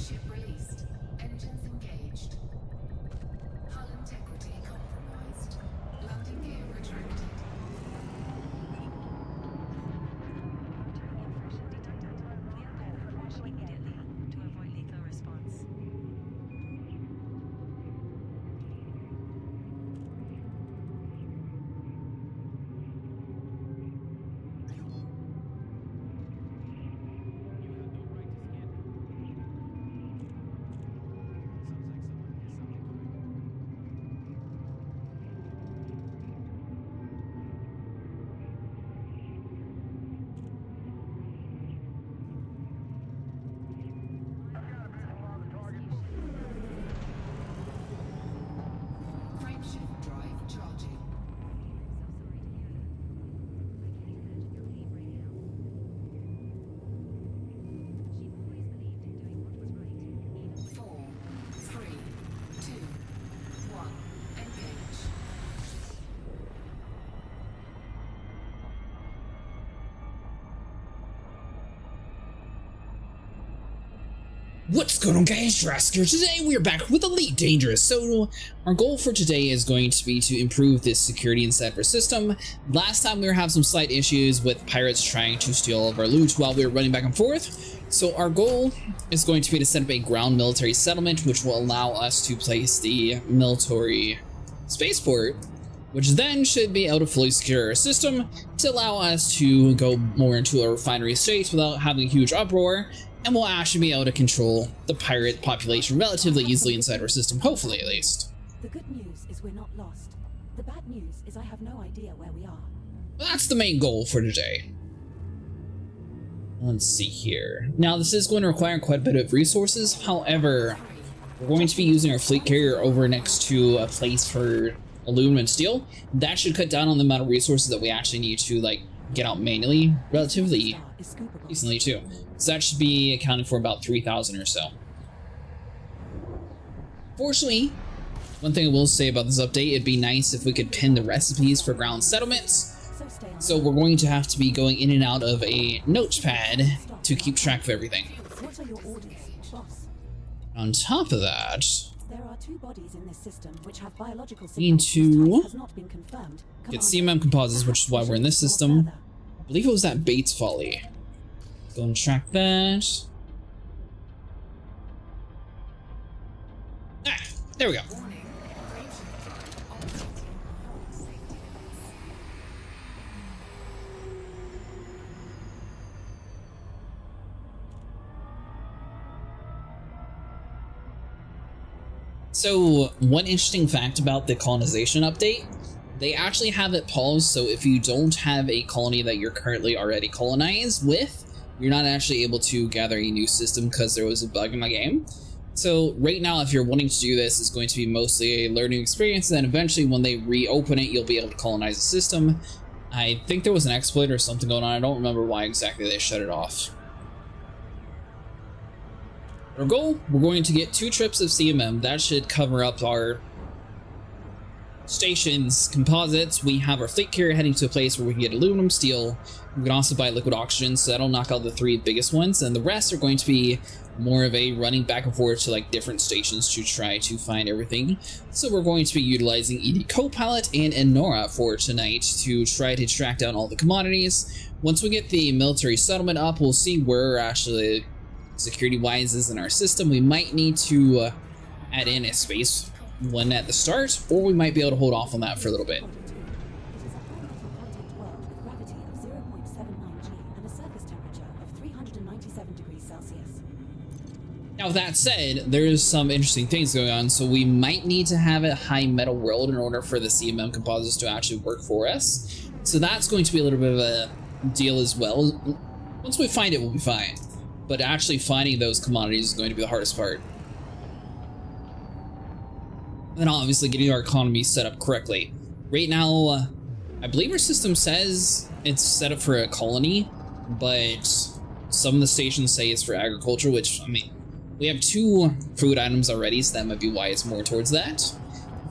Ship released. Engines engaged. Hull integrity compromised. Landing gear retracted. Immediately to avoid lethal response. Frameshift drive charging. Four, three, two, one. Engage. What's going on, guys? Jurassic here. Today we are back with Elite Dangerous. So our goal for today is going to be to improve this security inside of our system. Last time we were having some slight issues with pirates trying to steal all of our loot while we were running back and forth. So our goal is going to be to set up a ground military settlement, which will allow us to place the military spaceport, which then should be able to fully secure our system to allow us to go more into a refinery state without having a huge uproar. And we'll actually be able to control the pirate population relatively easily inside our system, hopefully at least. The good news is we're not lost. The bad news is I have no idea where we are. That's the main goal for today. Let's see here. Now, this is going to require quite a bit of resources. However, we're going to be using our fleet carrier over next to a place for aluminum and steel. That should cut down on the amount of resources that we actually need to get out manually relatively decently too. So that should be accounting for about 3,000 or so. Fortunately, one thing I will say about this update, it'd be nice if we could pin the recipes for ground settlements. So we're going to have to be going in and out of a notepad to keep track of everything. What are your orders, boss? On top of that, There are two bodies in this system which have biological need signals to whose type has not been confirmed. get Commander, CMM composites, which is why we're in this system. I believe it was that Bates Folly. Go and track that. Ah, there we go. Warning. Frameshift drive operating at safety limits. So, one interesting fact about the colonization update, they actually have it paused, so if you don't have a colony that you're currently already colonized with, you're not actually able to gather a new system because there was a bug in my game. So right now, if you're wanting to do this, it's going to be mostly a learning experience, and then eventually when they reopen it, you'll be able to colonize the system. I think there was an exploit or something going on. I don't remember why exactly they shut it off. Our goal, we're going to get 2 trips of CMM. That should cover up our station's composites. We have our fleet carrier heading to a place where we can get aluminum, steel. We can also buy liquid oxygen, so that'll knock out the 3 biggest ones, and the rest are going to be more of a running back and forth to different stations to try to find everything. So we're going to be utilizing ED Copilot and Enora for tonight to try to track down all the commodities. Once we get the military settlement up, we'll see where actually security-wise is in our system. We might need to add in a space one at the start, or we might be able to hold off on that for a little bit. It is a high-metal contact world with gravity of 0.79 G and a surface temperature of 397 degrees Celsius. Now, with that said, there's some interesting things going on, so we might need to have a high metal world in order for the CMM composites to actually work for us. So that's going to be a little bit of a deal as well. Once we find it, we'll be fine. But actually finding those commodities is going to be the hardest part. And then obviously getting our economy set up correctly. Right now, I believe our system says it's set up for a colony, but some of the stations say it's for agriculture, which, I mean, we have 2 food items already, so that might be why it's more towards that.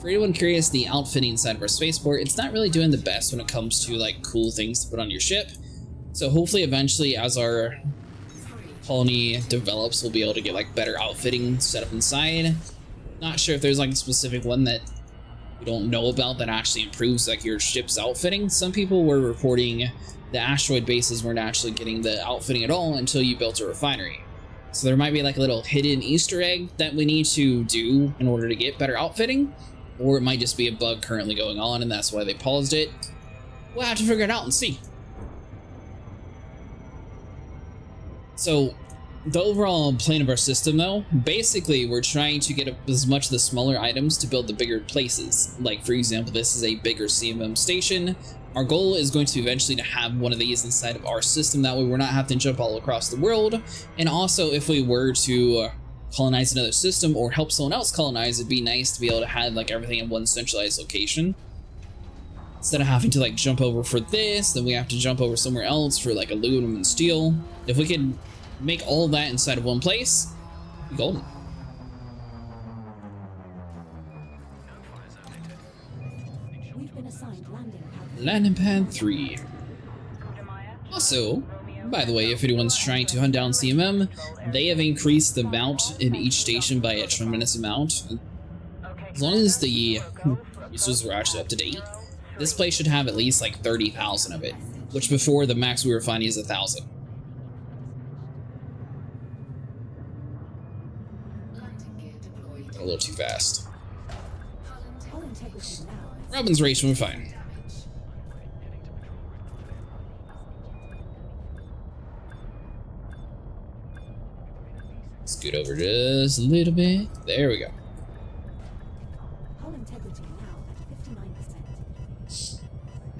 For anyone curious, the outfitting inside of our spaceport, it's not really doing the best when it comes to cool things to put on your ship. So hopefully eventually as our colony develops, we'll be able to get like better outfitting set up inside. Not sure if there's like a specific one that we don't know about that actually improves like your ship's outfitting. Some people were reporting the asteroid bases weren't actually getting the outfitting at all until you built a refinery. So there might be like a little hidden Easter egg that we need to do in order to get better outfitting, or it might just be a bug currently going on and that's why they paused it. We'll have to figure it out and see. So the overall plan of our system though, basically we're trying to get as much of the smaller items to build the bigger places. Like for example, this is a bigger CMM station. Our goal is going to be eventually to have one of these inside of our system, that way we're not having to jump all across the world. And also if we were to colonize another system or help someone else colonize, it'd be nice to be able to have like everything in one centralized location. Instead of having to like jump over for this, then we have to jump over somewhere else for like aluminum and steel. If we could make all that inside of one place, it'd be golden. We've been assigned Landing pad 3. Also, by the way, if anyone's trying to hunt down CMM, they have increased the mount in each station by a tremendous amount. As long as the resources were actually up to date, this place should have at least like 30,000 of it, which before the max we were finding is 1,000. A little too fast. Robin's race, we're fine. Scoot over just a little bit. There we go.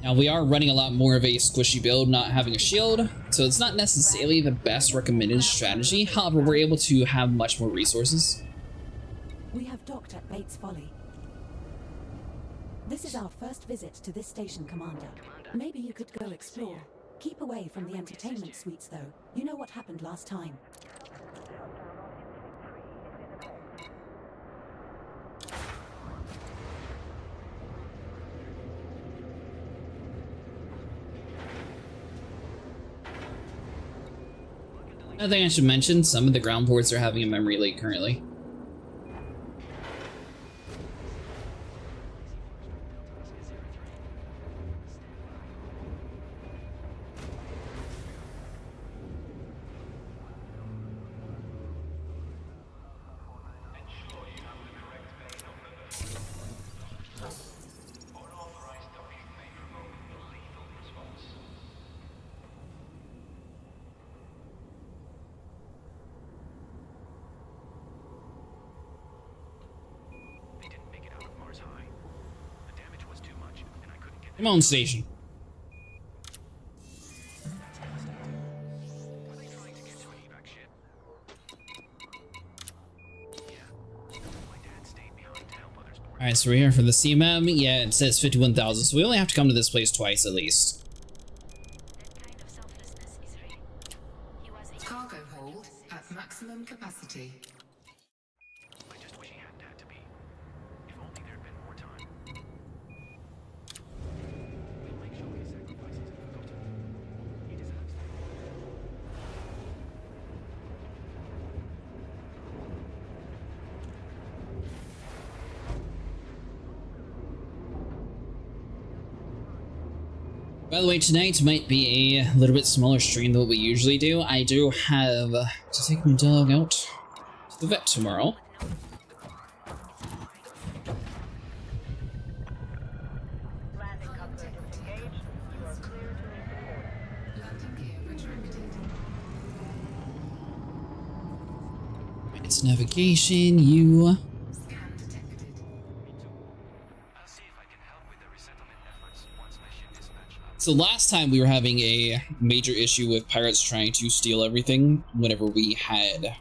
Now we are running a lot more of a squishy build, not having a shield, so it's not necessarily the best recommended strategy. However, we're able to have much more resources. We have docked at Bates Folly. This is our first visit to this station, Commander. Maybe you could go explore. Keep away from the entertainment suites, though. You know what happened last time. Another thing I should mention, some of the ground ports are having a memory leak currently. Come on, station. Alright, so we're here for the CMM. Yeah, it says 51,000, so we only have to come to this place twice at least. Cargo hold at maximum capacity. By the way, tonight might be a little bit smaller stream than what we usually do. I do have to take my dog out to the vet tomorrow. It's navigation, you. So last time we were having a major issue with pirates trying to steal everything whenever we had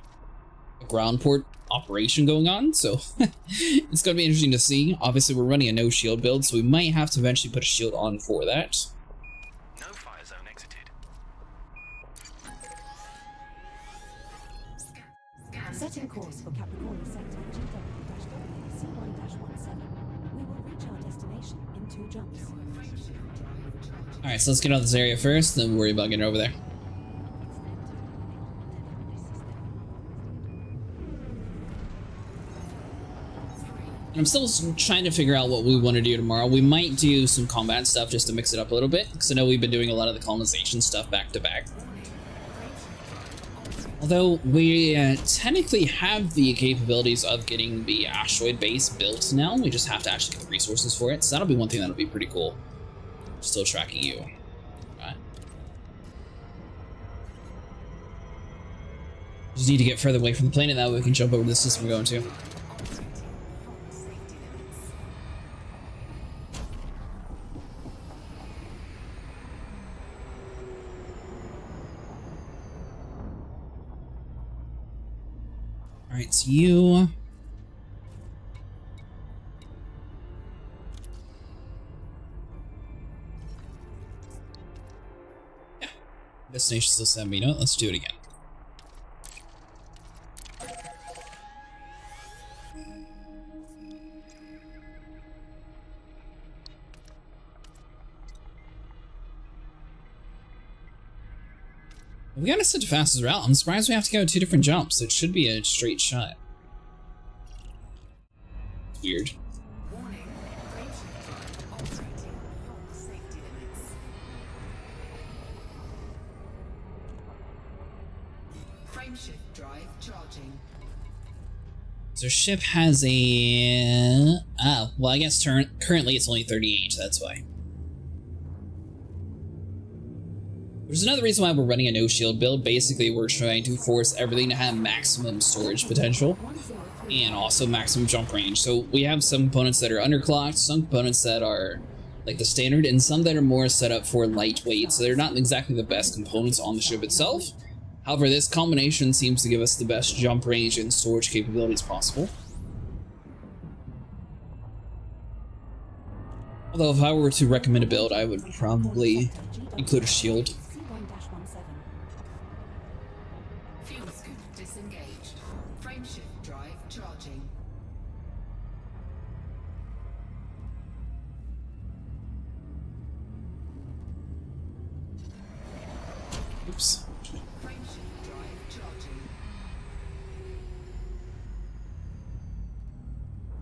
a ground port operation going on, so it's going to be interesting to see. Obviously we're running a no shield build, so we might have to eventually put a shield on for that. No fire zone exited. Setting course for Capricorn Sector GW-W-C1-17. We will reach our destination in 2 jumps. Alright, so let's get out of this area first, then we'll worry about getting over there. And I'm still trying to figure out what we want to do tomorrow. We might do some combat stuff just to mix it up a little bit, because I know we've been doing a lot of the colonization stuff back to back. Although we technically have the capabilities of getting the asteroid base built now, we just have to actually get the resources for it. So that'll be one thing that'll be pretty cool. Still tracking you. Right. Just need to get further away from the planet, that way we can jump over to the system we're going to. Alright, so you... Yeah. Destination still sent me. No, let's do it again. We got such a fastest route. I'm surprised we have to go 2 different jumps. It should be a straight shot. It's weird. Warning, frameshift drive operating beyond safety limits. Frameshift drive charging. So ship has a... Oh, well I guess currently it's only 38, that's why. There's another reason why we're running a no-shield build. Basically, we're trying to force everything to have maximum storage potential and also maximum jump range. So we have some components that are underclocked, some components that are like the standard, and some that are more set up for lightweight. So they're not exactly the best components on the ship itself. However, this combination seems to give us the best jump range and storage capabilities possible. Although if I were to recommend a build, I would probably include a shield. Fuel scoop disengaged. Frameshift drive charging. Oops. Frameshift drive charging.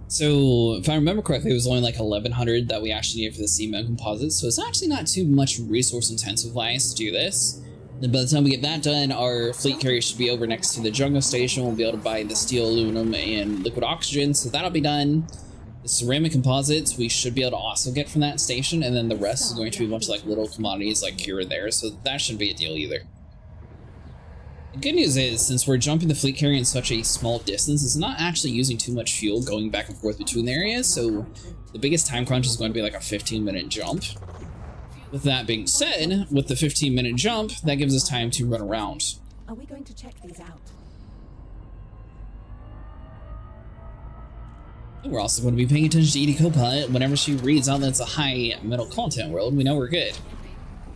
So, if I remember correctly, it was only like 1100 that we actually needed for the cement composite, so it's actually not too much resource intensive wise to do this. Then by the time we get that done, our fleet carrier should be over next to the jungle station. We'll be able to buy the steel, aluminum, and liquid oxygen, so that'll be done. The ceramic composites we should be able to also get from that station, and then the rest is going to be a bunch of like little commodities like here and there, so that shouldn't be a deal either. The good news is, since we're jumping the fleet carrier in such a small distance, it's not actually using too much fuel going back and forth between the areas, so the biggest time crunch is going to be like a 15-minute jump. With that being said, with the 15-minute jump, that gives us time to run around. Are we going to check these out? We're also going to be paying attention to Edie Copilot. Whenever she reads out that it's a high metal content world, we know we're good.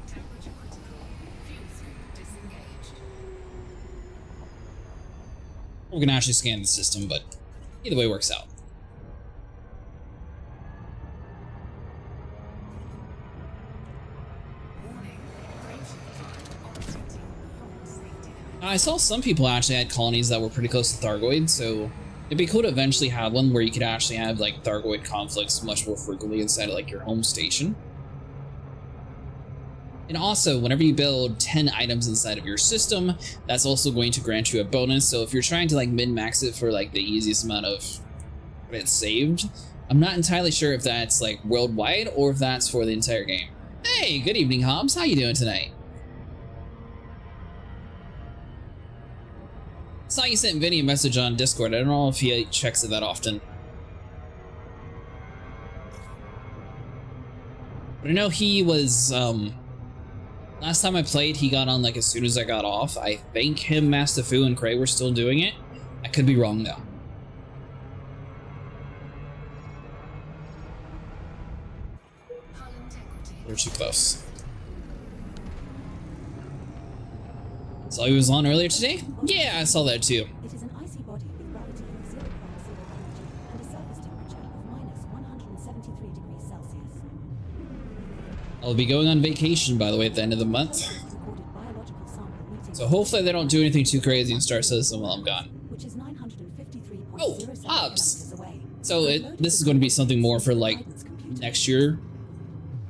Temperature critical. Fuel scoop disengaged. We're going to actually scan the system, but either way works out. Warning, frameshift drive operating beyond safety limits. I saw some people actually had colonies that were pretty close to Thargoid, so it'd be cool to eventually have one where you could actually have like Thargoid conflicts much more frequently inside of like your home station. And also, whenever you build 10 items inside of your system, that's also going to grant you a bonus. So if you're trying to like min-max it for like the easiest amount of credits saved, I'm not entirely sure if that's like worldwide or if that's for the entire game. Hey, good evening, Hobbs. How you doing tonight? Saw you sent Vinny a message on Discord. I don't know if he checks it that often. But I know he was, last time I played, he got on like as soon as I got off. I think him, Mastifu, and Cray were still doing it. I could be wrong though. Hull integrity. We're too close. Saw he was on earlier today? Yeah, I saw that too. It is an icy body with gravity of 0.0 G and a surface temperature of minus 173 degrees Celsius. I'll be going on vacation, by the way, at the end of the month. Recorded biological sample meeting. So hopefully they don't do anything too crazy in Star Citizen while I'm gone. Which is 953.07 Oh, Hobbs. kilometers away. So this is going to be something more for like next year.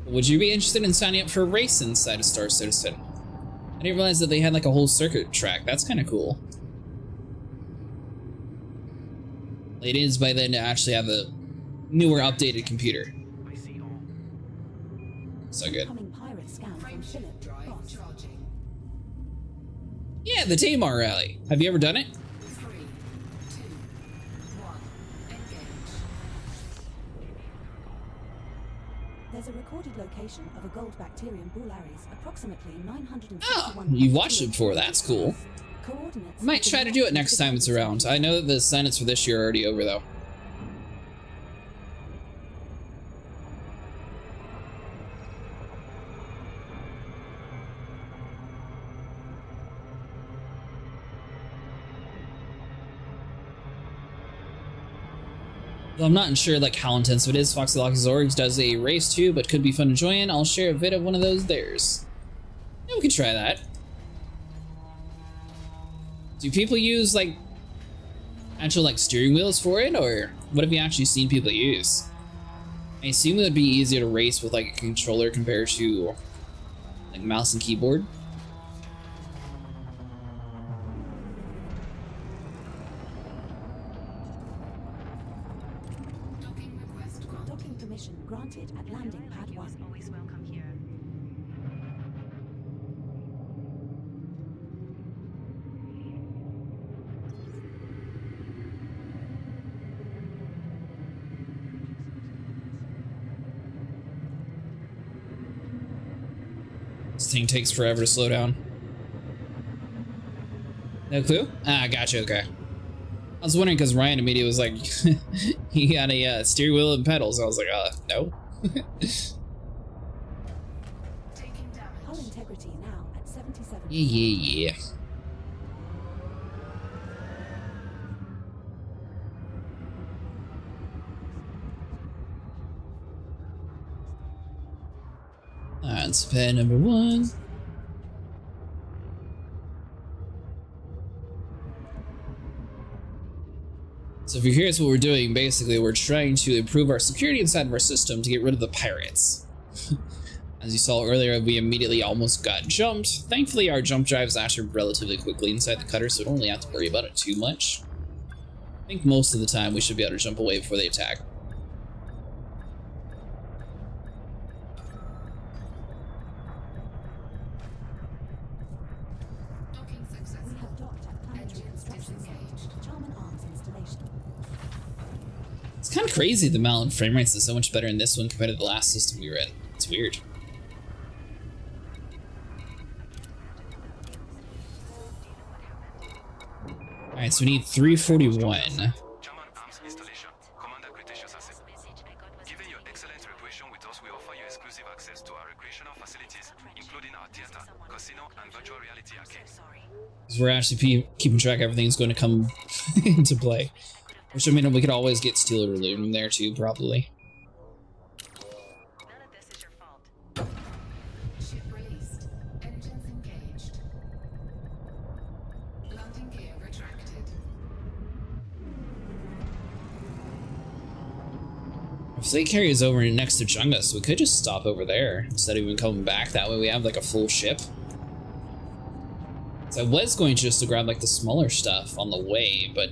Would you be interested in signing up for a race inside of Star Citizen? I didn't realize that they had like a whole circuit track. That's kind of cool. It is by then to actually have a newer, updated computer. I see all. So good. Incoming pirate scan from Philip. Boss. Charging. Yeah, the Tamar rally. Have you ever done it? 3, 2, 1. Engage. There's a recorded location of a gold bacterium Bullaris approximately 961. Oh, you've watched it before. That's cool. Coordinates. I might try to do it next time it's around. I know that the signups for this year are already over, though. Though I'm not sure like how intensive it is. Foxy Locky's Orgs does a race too, but could be fun to join. I'll share a vid of one of those theirs. Yeah, we could try that. Do people use like actual like steering wheels for it, or what have you actually seen people use? I assume it would be easier to race with like a controller compared to like mouse and keyboard. Docking request granted. Docking permission granted at landing pad 1. Always welcome here. This thing takes forever to slow down. No clue? Ah, gotcha, okay. I was wondering because Ryan immediately was like, he got a steering wheel and pedals. I was like, no. Taking Hull damage. integrity now at 77. Yeah. That's pad number 1. So if you're curious what we're doing, basically we're trying to improve our security inside of our system to get rid of the pirates. As you saw earlier, we immediately almost got jumped. Thankfully, our jump drives actually relatively quickly inside the cutter, so we don't really have to worry about it too much. I think most of the time we should be able to jump away before they attack. Docking We successful. have docked at planetary Engines construction disengaged. site. Charman Arms installation. It's kind of crazy the amount of frame rates is so much better in this one compared to the last system we were in. It's weird. Alright, so we need 341. German arms installation. Commander Cretaceous asset. Given your excellent recreation with us, we offer you exclusive access to our recreational facilities, including our theater, casino, and virtual reality arcade. Because we're actually keeping track of everything's going to come into play. Which I mean, we could always get steel or aluminum there too, probably. None of this is your fault. Ship released. Engines engaged. Landing gear retracted. If they carry us over next to Chungus, we could just stop over there instead of even coming back. That way we have like a full ship. So I was going just to grab like the smaller stuff on the way, but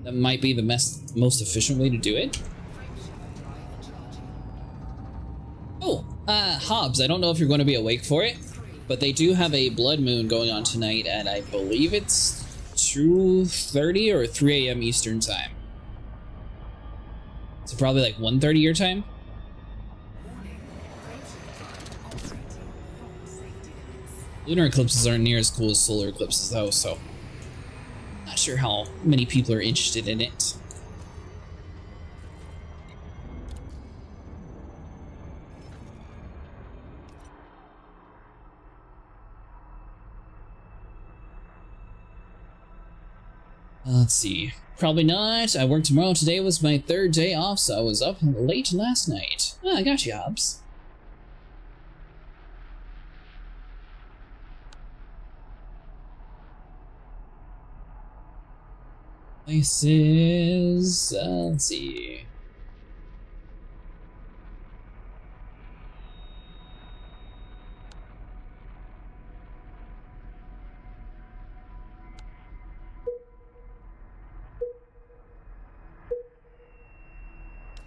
that might be the most efficient way to do it. Frameshift drive charging. Oh, Hobbs, I don't know if you're going to be awake for it, but they do have a blood moon going on tonight at, I believe it's 2:30 or 3 a.m. Eastern time. So probably like 1:30 your time. Warning. Frameshift drive operating beyond safety limits. Lunar eclipses aren't near as cool as solar eclipses though, so not sure how many people are interested in it. Let's see. Probably not. I work tomorrow. Today was my 3rd day off, so I was up late last night. Ah, I got you, Hobbs. Places. Let's see.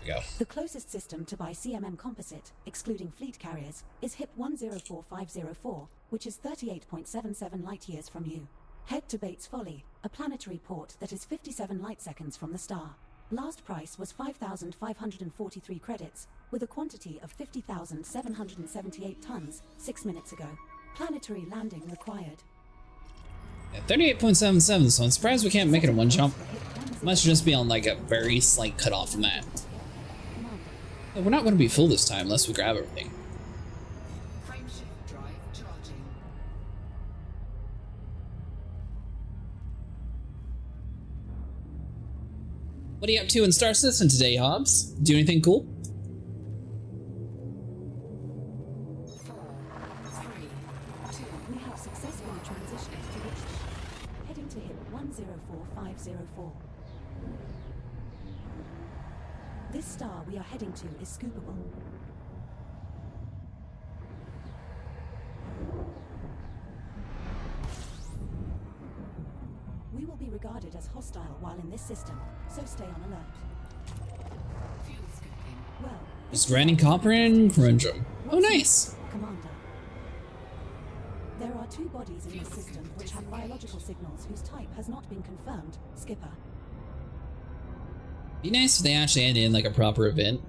Go. The closest system to buy CMM composite, excluding fleet carriers, is HIP 104504, which is 38.77 light years from you. Head to Bates Folly, a planetary port that is 57 light seconds from the star. Last price was 5,543 credits, with a quantity of 50,778 tons 6 minutes ago. Planetary landing required. Yeah, 38.77, so I'm surprised we can't make it in one jump. Must just be on like a very slight cutoff from that. But we're not going to be full this time unless we grab everything. Frameshift drive charging. What are you up to in Star Citizen today, Hobbs? Do anything cool? 4, 3, 2. We have successfully transitioned to which heading to HIP 104504. This star we are heading to is scoopable. We will be regarded as hostile while in this system, so stay on alert. Fuel scooping. Well, Just grinding copper and corundum. Oh, nice. Commander. There are 2 bodies in this system which have biological signals whose type has not been confirmed, Skipper. Be nice if they actually added in like a proper event.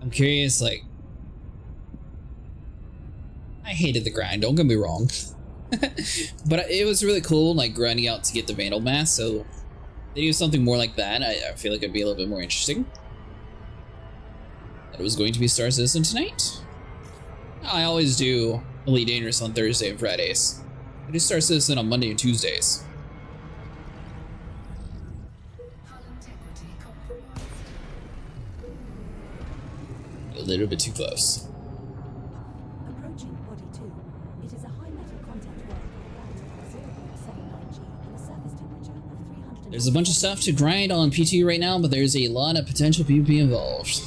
I'm curious, like, I hated the grind, don't get me wrong. But it was really cool, like, grinding out to get the Vandal Mask, so they do something more like that. I feel like it'd be a little bit more interesting. That it was going to be Star Citizen tonight. I always do Elite Dangerous on Thursday and Fridays. I do Star Citizen on Monday and Tuesdays. Hull integrity compromised. A little bit too close. Approaching Body 2. It is a high metal content world with a gravity of 0.79 G and a surface temperature of 300. There's a bunch of stuff to grind on PTU right now, but there's a lot of potential PvP involved.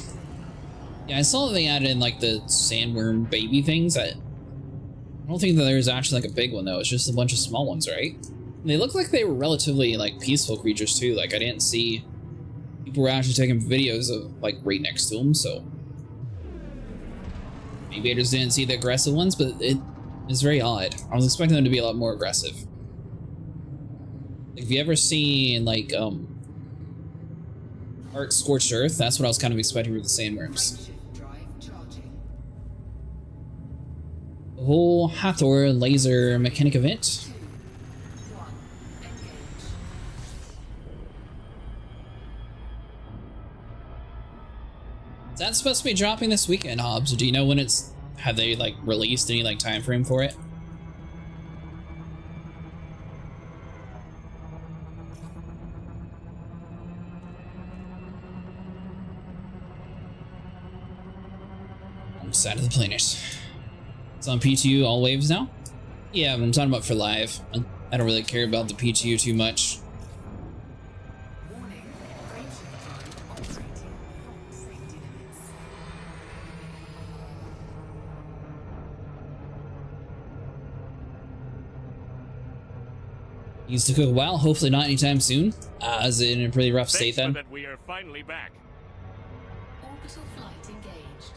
Yeah, I saw that they added in like the sandworm baby things. I don't think that there's actually like a big one though. It's just a bunch of small ones, right? And they look like they were relatively like peaceful creatures too. Like I didn't see people were actually taking videos of like right next to them. So maybe I just didn't see the aggressive ones, but it is very odd. I was expecting them to be a lot more aggressive. Like, if you ever seen like Arc Scorched Earth, that's what I was kind of expecting with the sandworms. Frameshift drive charging. The whole Hathor laser mechanic event. 2, 1. Engage. Is that supposed to be dropping this weekend, Hobbs? Or do you know when it's... Have they, like, released any, like, time frame for it? On the side of the planet. It's on PTU all waves now? Yeah, but I'm talking about for live. I don't really care about the PTU too much. Warning. Frameshift drive operating beyond safety limits. Needs to cook a while, hopefully not anytime soon. Is it in a pretty rough state then? That we are finally back. Orbital flight engaged.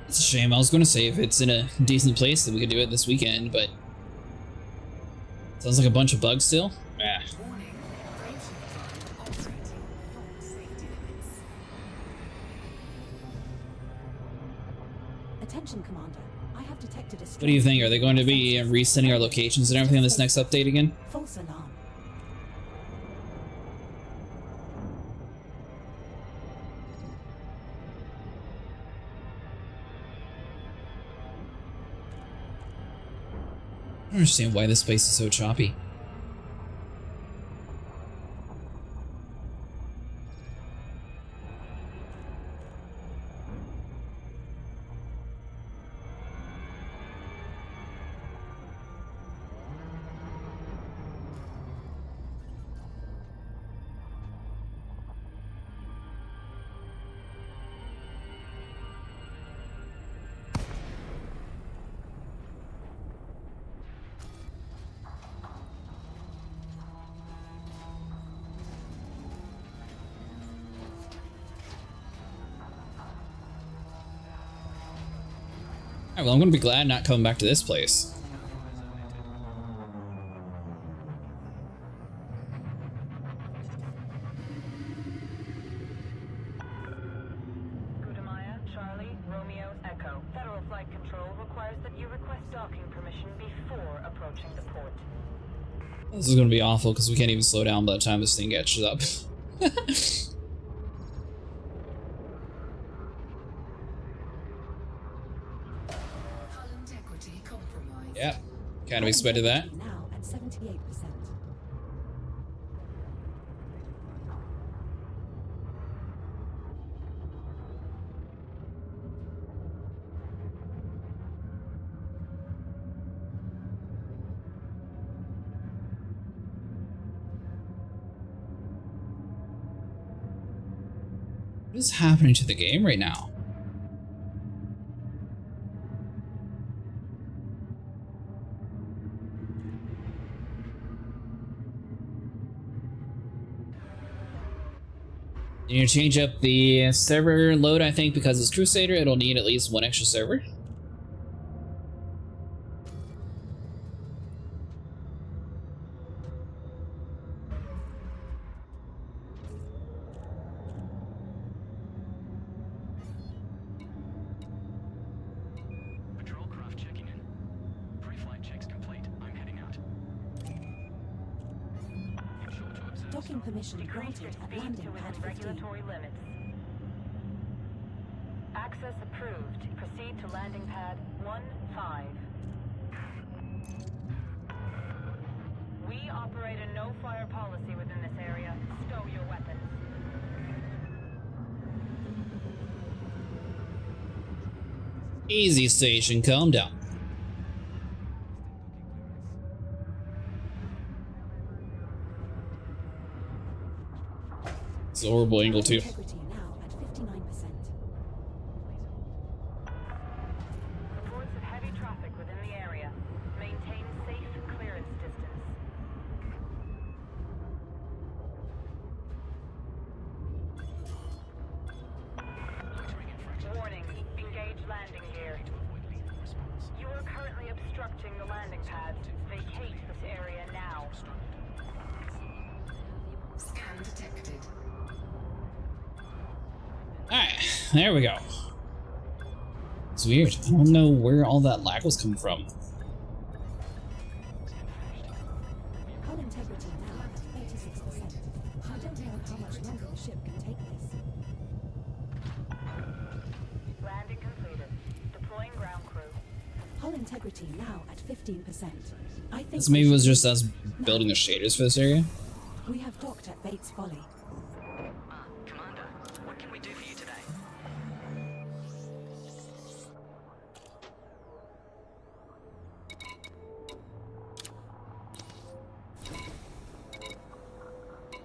It's a shame. I was going to say if it's in a decent place that we could do it this weekend, but sounds like a bunch of bugs still. Yeah. Warning. Frameshift drive operating beyond safety limits. Attention, Commander. I have detected a What do you think? Are they going to be resending our locations and everything on this next update again? false alarm. I don't understand why this place is so choppy. Alright, well, I'm gonna be glad not coming back to this place. Gudamaya, Charlie, Romeo's Echo. Federal Flight Control requires that you request docking permission before approaching the port. This is gonna be awful because we can't even slow down by the time this thing catches up. Hull integrity compromised. Yep, kind of expected that. Now at 78%. What is happening to the game right now? You need to change up the server load, I think, because it's Crusader, it'll need at least one extra server. Patrol craft checking in. Pre-flight checks complete. I'm heading out. Ensure to observe Docking permission Decrease your granted at speed landing to pad within 15. regulatory limits. Access approved. Proceed to landing pad 1-5. We operate a no-fire policy within this area. Stow your weapons. Easy station, calm down. It's a horrible angle too. Integrity now at 59%. Reports of heavy traffic within the area. Maintain safe clearance distance. Warning, engage landing gear. You are currently obstructing the landing pad. Vacate this area now. Scan detected. Alright, there we go. It's weird. I don't know where all that lag was coming from. Hull integrity now at 36%. I don't know how much longer the ship can take this. Landing completed. Deploying ground crew. Hull integrity now at 15%. I think This maybe we was should just leave us now. building the shaders for this area. We have docked at Bates Folly. Commander, what can we do for you today?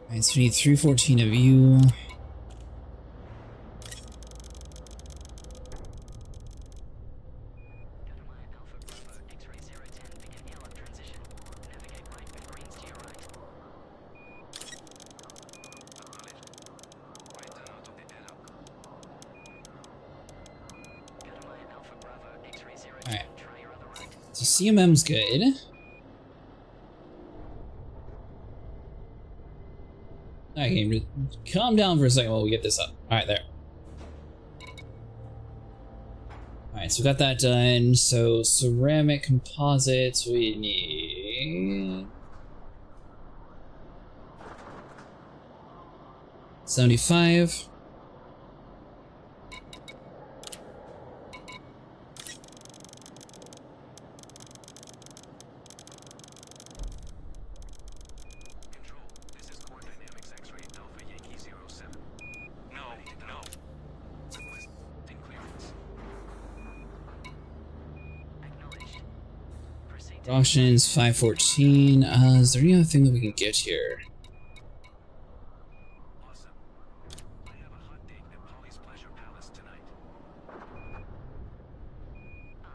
Alright, so we need 314 of you. Gudamaya Alpha Bravo, X-ray 010, begin airlock transition. Navigate right with greens to your right. Right turn out of the airlock. Gudamaya Alpha Bravo, X-ray 010, Alright. try your other right. So CMM's good. Alright, game, just calm down for a second while we get this up. Alright, there. Alright, so we got that done. So ceramic composites we need 75. Control, this is Core Dynamics X-ray Alpha Yankee 07. No. Requesting clearance. Acknowledged. Proceed to Auctions 514. Is there any other thing that we can get here? Awesome. I have a hot date at Polly's Pleasure Palace tonight.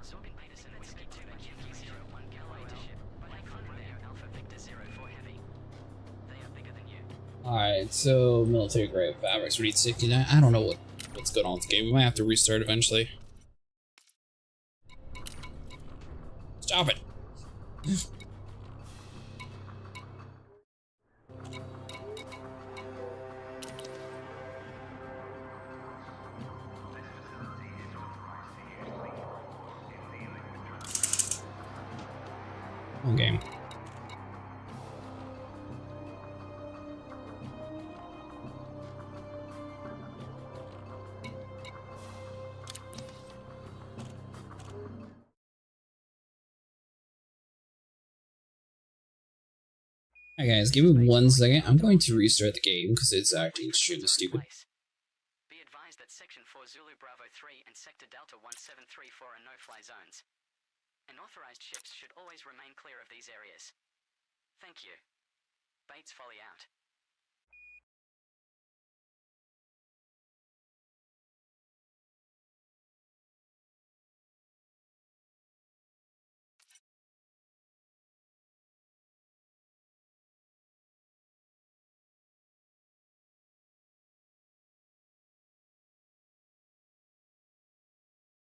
Sorbent Beta 7 Whiskey 2 at Yankee 01 Callaway to ship. Like Fun Radio Alpha Victor 04 Heavy. They are bigger than you. Alright, so military grade fabrics, read 69. I don't know what's going on with the game. We might have to restart eventually. Stop it. Okay. Alright guys, give me 1 second. I'm going to restart the game because it's acting extremely stupid. Be advised that Section 4 Zulu Bravo 3 and Sector Delta 1734 are no-fly zones. Unauthorized ships should always remain clear of these areas. Thank you. Bates Folly out.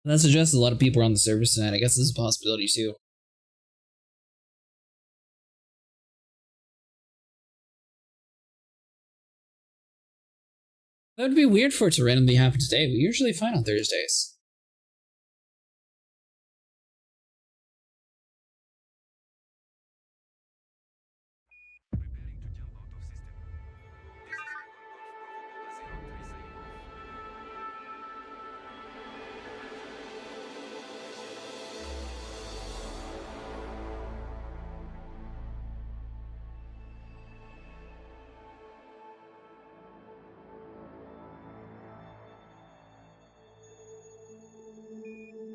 That suggests a lot of people are on the servers tonight. I guess this is a possibility too. That would be weird for it to randomly happen today. We usually find on Thursdays. Preparing to jump out of system. This is Golf Bravo 03 signing off.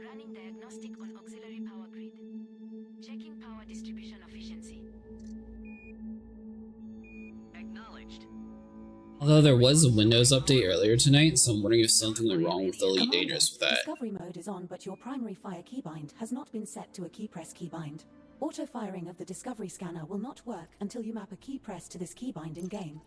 Running diagnostic on auxiliary power grid. Checking power distribution efficiency. Acknowledged. Although there was a Windows update earlier tonight, so I'm wondering if something went wrong with Elite Dangerous with that. Discovery mode is on, but your primary fire keybind has not been set to a key press keybind. Auto-firing of the Discovery scanner will not work until you map a key press to this keybind in-game.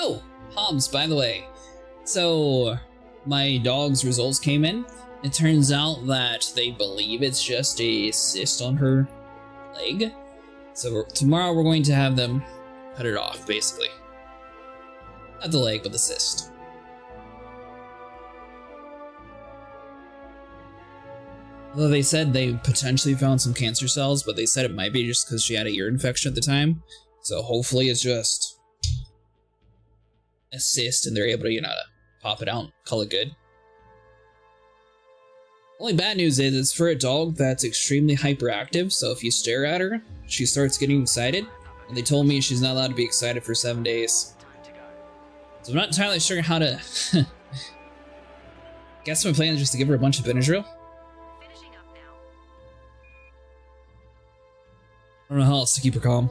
Oh, Hobbs, by the way. So, my dog's results came in. It turns out that they believe it's just a cyst on her leg. So tomorrow we're going to have them cut it off, basically. Not the leg, but the cyst. Although they said they potentially found some cancer cells, but they said it might be just because she had a ear infection at the time. So hopefully it's just a cyst and they're able to, you know, pop it out and call it good. Only bad news is it's for a dog that's extremely hyperactive, so if you stare at her, she starts getting excited, and they told me she's not allowed to be excited for 7 days. So I'm not entirely sure how to... Guess my plan is just to give her a bunch of Benadryl. Finishing up now. I don't know how else to keep her calm.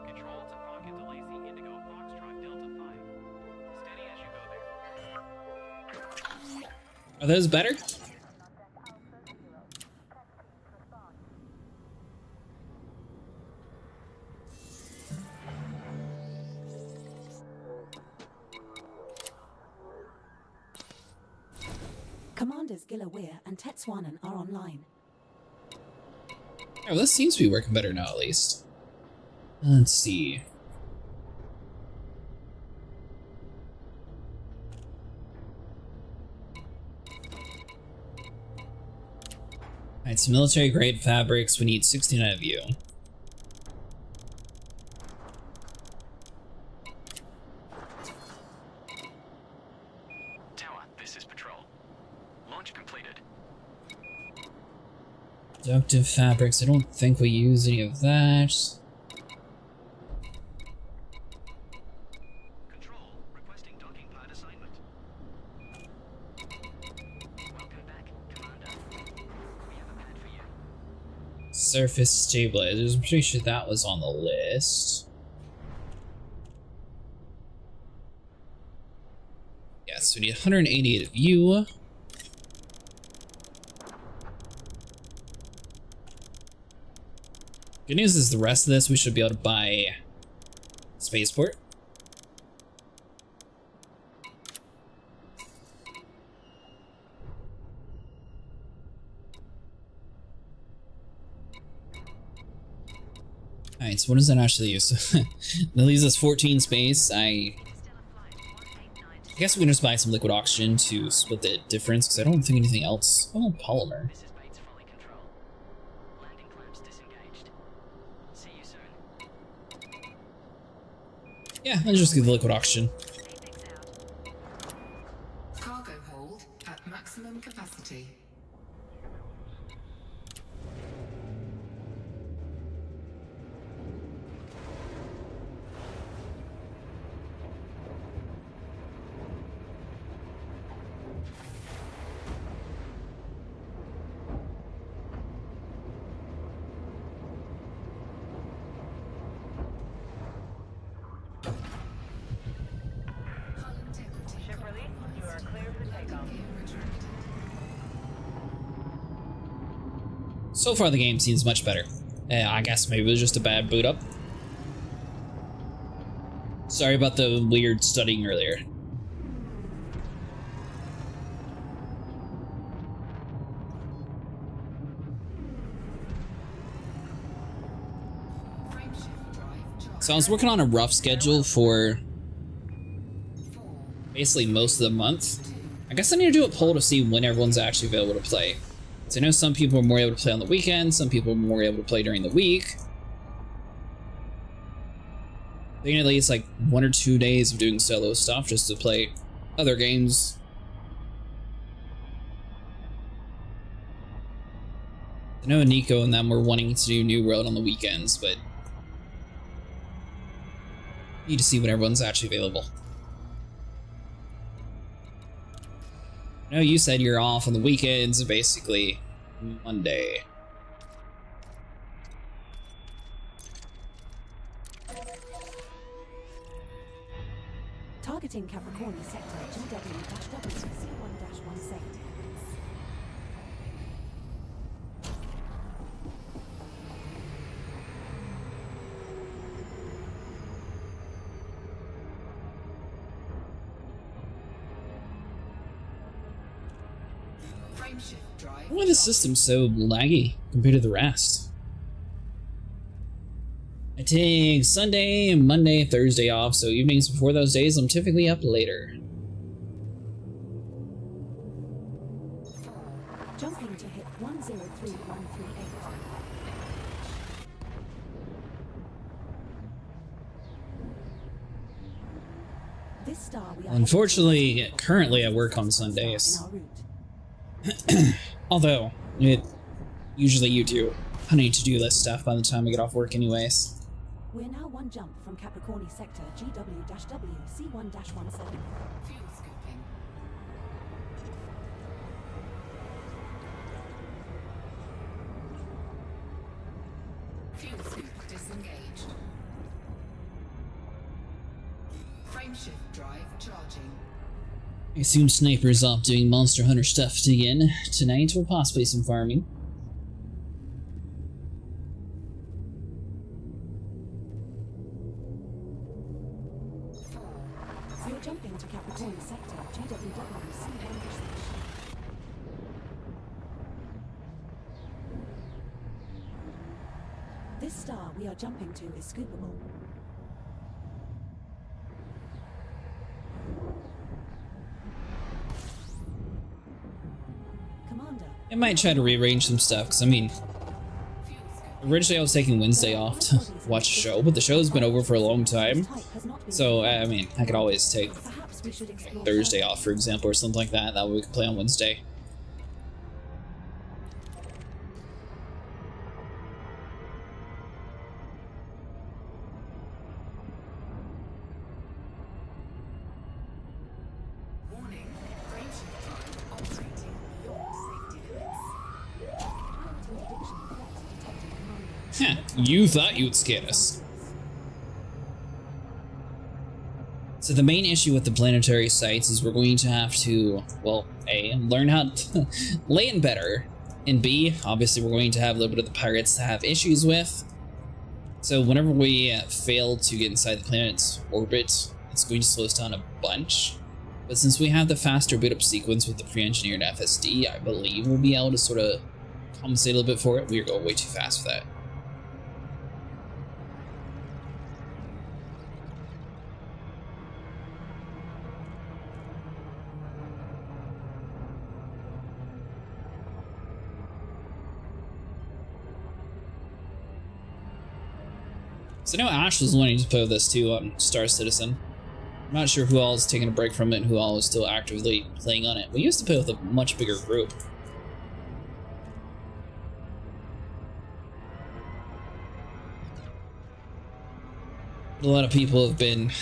Control to Falcon to Lacey, Indigo, Foxtrot, Delta 5. Steady as you go there. Are those better? Commanders Gilla Weir and Tetswanen are online. Oh, this seems to be working better now, at least. Let's see. Alright, so military grade fabrics, we need 69 of you. Tower, this is Patrol. Launch completed. Productive fabrics, I don't think we use any of that. Surface stabilizers. I'm pretty sure that was on the list. Yes, we need 188 of you. Good news is the rest of this we should be able to buy spaceport. Alright, so what does that actually use? That leaves us 14 space. I guess we can just buy some liquid oxygen to split the difference, because I don't think anything else. Oh, polymer. This is Bates Folly Control. Landing clamps disengaged. See you soon. Yeah, let's just get the liquid oxygen. Cargo hold at maximum capacity. Ship release. You are clear for takeoff. So far the game seems much better. I guess maybe it was just a bad boot up. Sorry about the weird studying earlier. So I was working on a rough schedule for basically most of the month. I guess I need to do a poll to see when everyone's actually available to play. So I know some people are more able to play on the weekend, some people are more able to play during the week. They need at least like 1 or 2 days of doing solo stuff just to play other games. I know Nico and them were wanting to do New World on the weekends, but need to see when everyone's actually available. I know you said you're off on the weekends, basically Monday. Targeting Capricorn sector GW-WC1-17. Frameshift drive. Why is the system so laggy compared to the rest? I take Sunday, Monday, Thursday off, so evenings before those days I'm typically up later. Jumping to hit 103138. This star we are Unfortunately, currently I work on Sundays. in our route. Although, usually you do honey to-do list stuff by the time I get off work anyways. We're now one jump from Capricorn sector GW-WC1-17. Fuel scooping. Fuel scoop disengaged. Frameshift drive charging. I assume Sniper's off doing Monster Hunter stuff again tonight, or possibly some farming. We're jumping to Capricorn sector GW-WC1-17. This star we are jumping to is scoopable. Commander. I might try to rearrange some stuff, because I mean, originally I was taking Wednesday off to watch a show, but the show's been over for a long time. So, I mean, I could always take Perhaps we should explore Thursday off, for example, or something like that. That way we could play on Wednesday. Warning. Frameshift drive operating beyond safety limits. Interdiction threat detected. Huh, you thought you'd scare us. So the main issue with the planetary sites is we're going to have to, well, A, learn how to land better, and B, obviously we're going to have a little bit of the pirates to have issues with. So whenever we fail to get inside the planet's orbit, it's going to slow us down a bunch. But since we have the faster boot up sequence with the pre-engineered FSD, I believe we'll be able to sort of compensate a little bit for it. We are going way too fast for that. So I know Ash was wanting to play with this too on Star Citizen. I'm not sure who all is taking a break from it and who all is still actively playing on it. We used to play with a much bigger group. A lot of people have been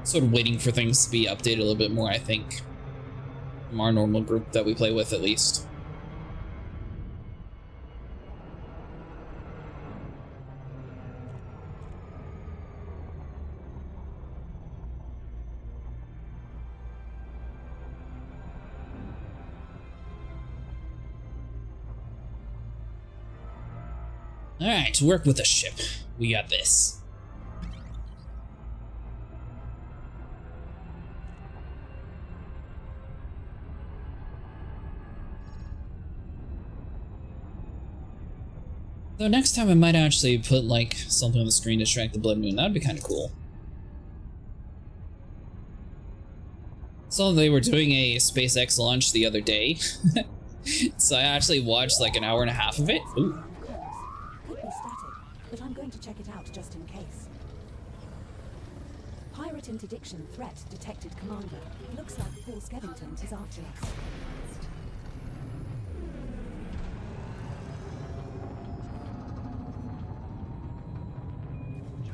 sort of waiting for things to be updated a little bit more, I think. From our normal group that we play with, at least. Alright, to work with the ship. We got this. Though next time I might actually put like something on the screen to track the blood moon. That'd be kind of cool. Saw they were doing a SpaceX launch the other day. So I actually watched like an hour and a half of it. Ooh. Could be static, but I'm going to check it out just in case. Pirate interdiction threat detected, Commander. Looks like Paul Skevington is after us.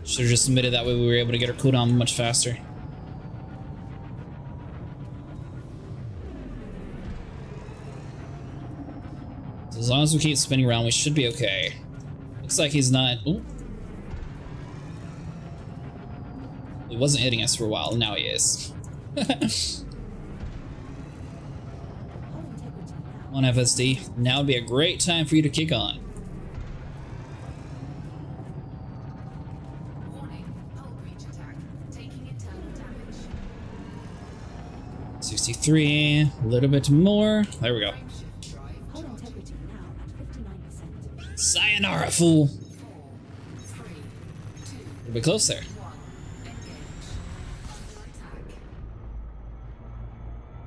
Should have just submitted, that way we were able to get our cooldown much faster. So as long as we keep spinning around, we should be okay. Looks like he's not... Ooh. He wasn't hitting us for a while, now he is. On FSD, now would be a great time for you to kick on. Warning, hull breach attack. Taking internal damage. 63, a little bit more. There we go. Frameshift drive Hull integrity now at 59%. Sayonara, fool. 4, 3, 2, We'll be close there. 1. Engage.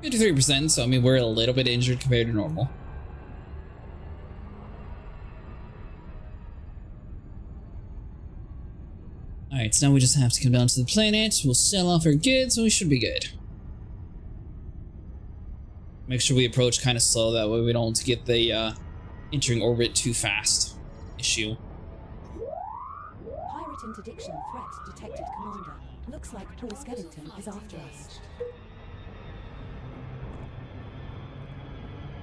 Attack. 53%, so I mean we're a little bit injured compared to normal. Alright, so now we just have to come down to the planet, we'll sell off our goods, and we should be good. Make sure we approach kind of slow, that way we don't get the entering orbit too fast issue. Pirate interdiction threat detected, Commander. Looks like Paul Skevington is after us.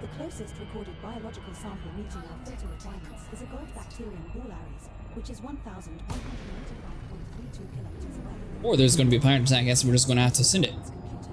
The closest recorded biological sample meeting our filter requirements is a gold bacterium Bullaris, which is 1,195.32 kilometers away. Or there's going to be a pirate attack, I guess we're just going to have to send it. Computer.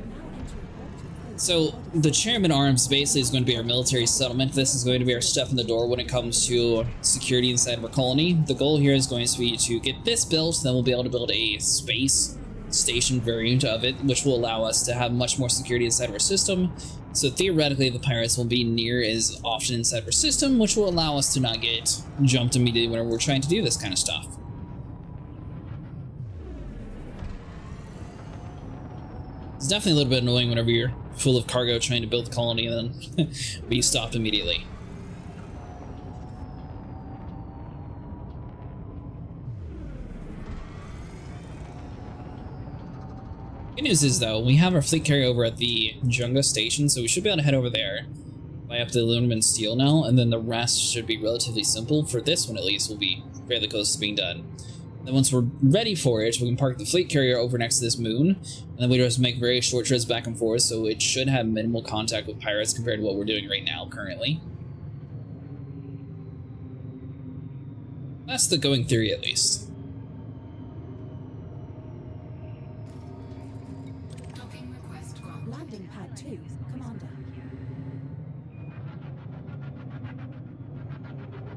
Now entering orbital. So, the Chairman Arms basically is going to be our military settlement. This is going to be our step in the door when it comes to security inside of our colony. The goal here is going to be to get this built, then we'll be able to build a space station variant of it, which will allow us to have much more security inside of our system. So theoretically, the pirates will be near as often inside of our system, which will allow us to not get jumped immediately whenever we're trying to do this kind of stuff. It's definitely a little bit annoying whenever you're full of cargo trying to build the colony and then be stopped immediately. Good news is, though, we have our fleet carryover at the Junga station, so we should be able to head over there, buy up the aluminum and steel now, and then the rest should be relatively simple. For this one, at least, will be fairly close to being done. Then once we're ready for it, we can park the fleet carrier over next to this moon, and then we just make very short trips back and forth, so it should have minimal contact with pirates compared to what we're doing right now currently. That's the going theory, at least. Docking request granted. Landing pad 2, Commander.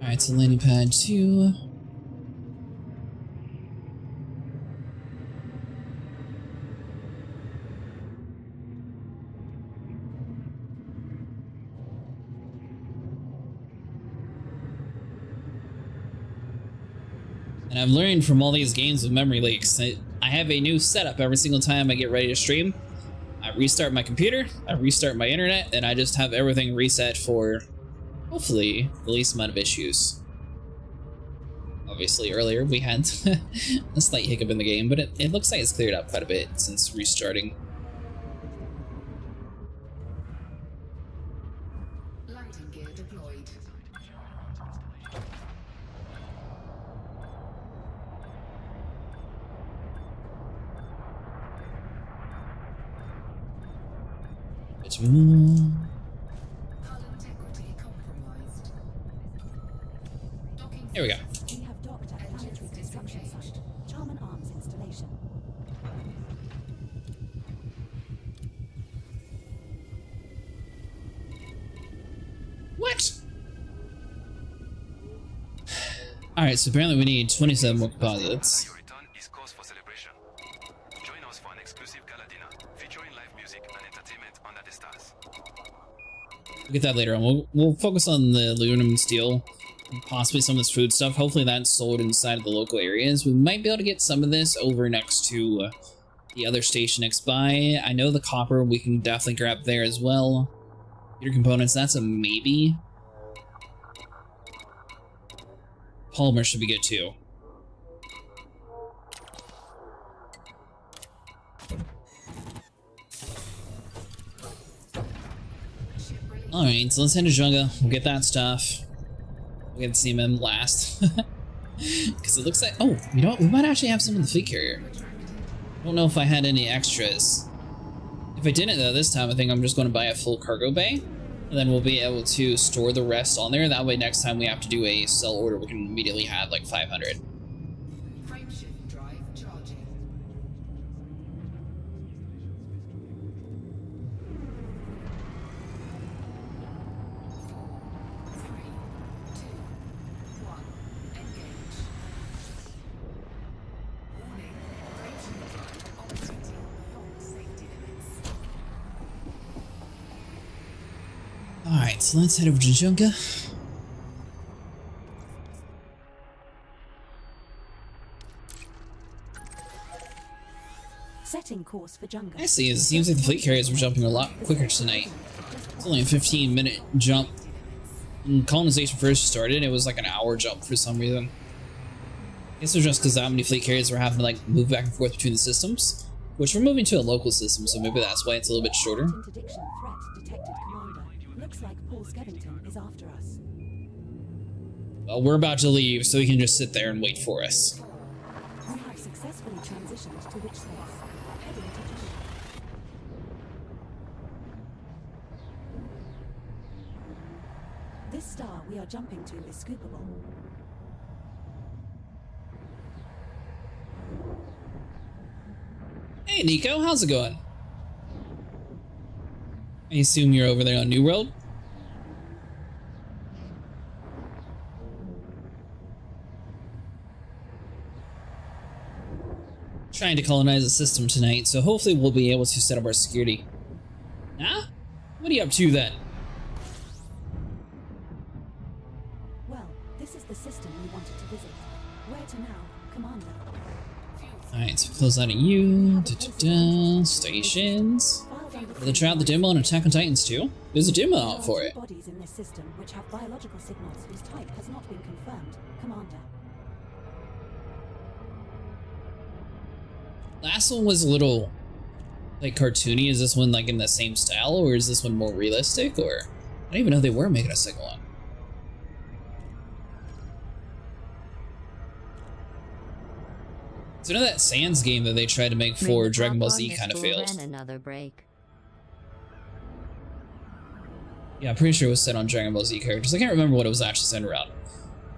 Alright, so landing pad 2. And I've learned from all these games with memory leaks that I have a new setup every single time I get ready to stream. I restart my computer, I restart my internet, and I just have everything reset for, hopefully, the least amount of issues. Obviously, earlier we had a slight hiccup in the game, but it looks like it's cleared up quite a bit since restarting. Landing gear deployed. It's more. Hull integrity compromised. Docking. Here we go. We have docked at planetary construction site, Charman Arms installation. What? Alright, so apparently we need 27 more composites. Your return is cause for celebration. Join us for an exclusive gala dinner featuring live music and entertainment under the stars. We'll get that later on. We'll focus on the aluminum and steel, and possibly some of this food stuff. Hopefully that's sold inside of the local areas. We might be able to get some of this over next to the other station next by. I know the copper we can definitely grab there as well. Computer components, that's a maybe. Polymer should be good too. Alright, so let's head to Junga. We'll get that stuff. We'll get the CMM last. Because it looks like... Oh, you know what? We might actually have some in the fleet carrier. I don't know if I had any extras. If I didn't, though, this time I think I'm just going to buy a full cargo bay. And then we'll be able to store the rest on there. That way, next time we have to do a sell order, we can immediately have like 500. Frameshift drive charging. 4, 3, 2, 1. Engage. Warning. Frameshift drive operating beyond safety limits. Alright, so let's head over to Junga. Setting course for Junga. I see, it seems like the fleet carriers were jumping a lot quicker tonight. It's only a 15-minute jump. When colonization first started, it was like an hour jump for some reason. I guess it was just because that many fleet carriers were having to like move back and forth between the systems. Which we're moving to a local system, so maybe that's why it's a little bit shorter. Interdiction threat detected, Commander. Looks like Paul Skevington is after us. Well, we're about to leave, so he can just sit there and wait for us. We have successfully transitioned to which space? Heading to Junga. This star we are jumping to is scoopable. Hey Nico, how's it going? I assume you're over there on New World? Trying to colonize the system tonight, so hopefully we'll be able to set up our security. Huh? What are you up to then? Well, this is the system we wanted to visit. Where to now, Commander? Alright, so close out of you. Stations. For the trial, the demo and Attack on Titans 2. There's a demo out for it. Bodies in this system which have biological signals whose type has not been confirmed, Commander. Last one was a little like cartoony. Is this one like in the same style, or is this one more realistic? Or I don't even know they were making a second one. So, you know that Sans game that they tried to make for Dragon Ball Z kind of failed. Another break. Yeah, I'm pretty sure it was set on Dragon Ball Z characters. I can't remember what it was actually centered around.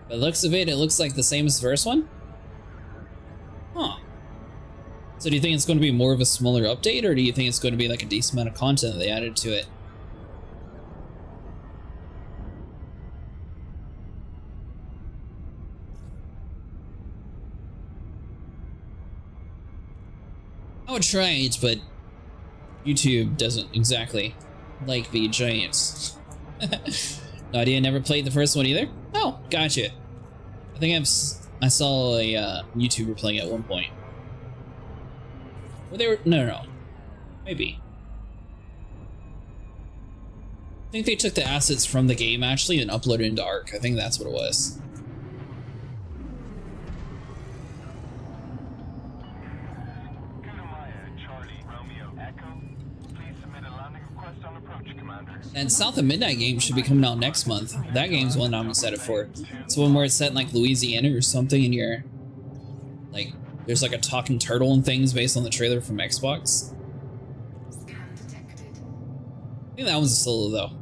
By the looks of it, it looks like the same as the first one. Huh. So do you think it's going to be more of a smaller update, or do you think it's going to be like a decent amount of content that they added to it? I would try it, but YouTube doesn't exactly like the giants. No idea, never played the first one either? Oh, gotcha. I think I saw a YouTuber playing it at one point. Well, they were, no. Maybe. I think they took the assets from the game actually and uploaded it into Arc. I think that's what it was. And South of Midnight game should be coming out next month. That game's one I'm excited for. It's one where it's set in like Louisiana or something, and you're like, there's like a talking turtle and things based on the trailer from Xbox. Scan detected. I think that one's a solo though.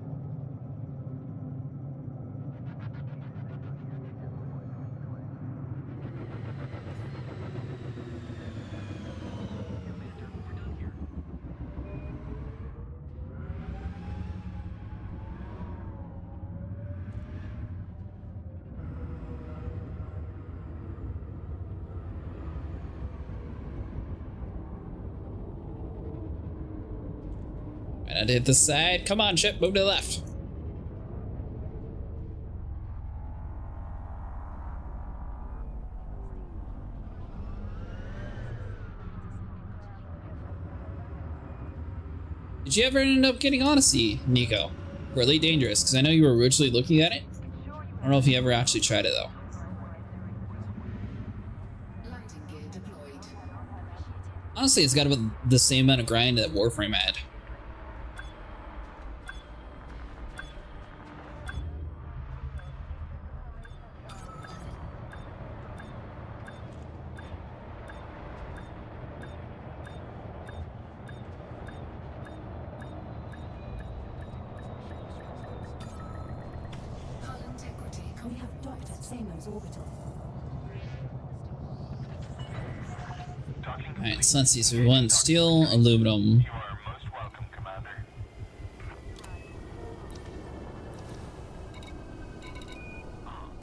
And I hit the side. Come on, ship, move to the left. Did you ever end up getting Odyssey, Nico? For Elite Dangerous? Because I know you were originally looking at it. I don't know if you ever actually tried it though. Landing gear deployed. Honestly, it's got about the same amount of grind that Warframe had. Hull integrity We have docked at Samo's orbital. Alright, so let's see. So we want steel, aluminum. You are most welcome, Commander.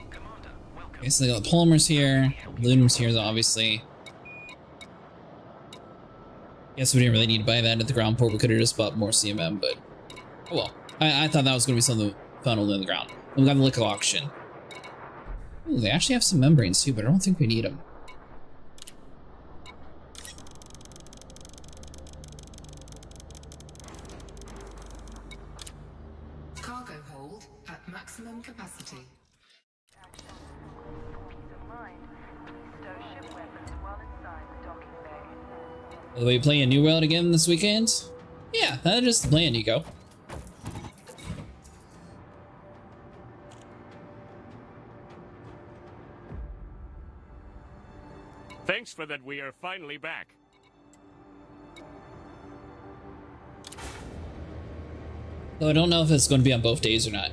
Commander, welcome. Okay, so they got the polymers here. Aluminum's here, obviously. Guess we didn't really need to buy that at the ground port. We could have just bought more CMM, but oh well. I thought that was going to be something found only on the ground. And we got the liquor auction. Ooh, they actually have some membranes too, but I don't think we need them. cargo hold at maximum capacity. By the way, playing a new world again this weekend? Yeah, that is the plan, Nico. Thanks for that. We are finally back. Though I don't know if it's going to be on both days or not.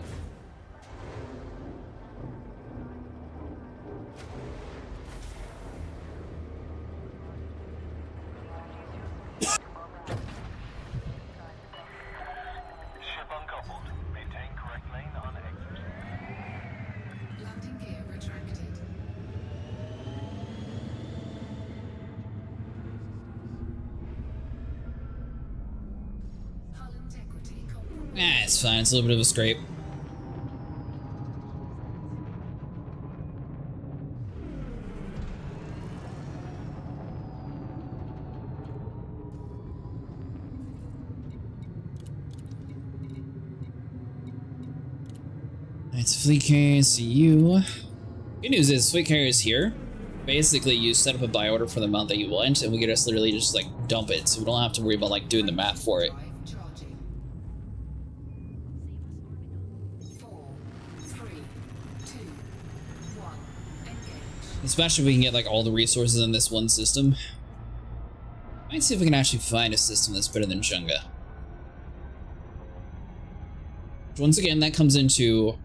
Ship uncoupled. Maintain correct lane on exit. Landing gear retracted. Hull integrity compromised. Ah, it's fine. It's a little bit of a scrape. It's fleet carrier CU. Good news is fleet carrier is here. Basically, you set up a buy order for the amount that you want, and we can just literally just like dump it, so we don't have to worry about like doing the math for it. Drive charging. 4, 3, 2, 1. Engage. Especially if we can get like all the resources in this one system. Might see if we can actually find a system that's better than Chunga. Once again, that comes into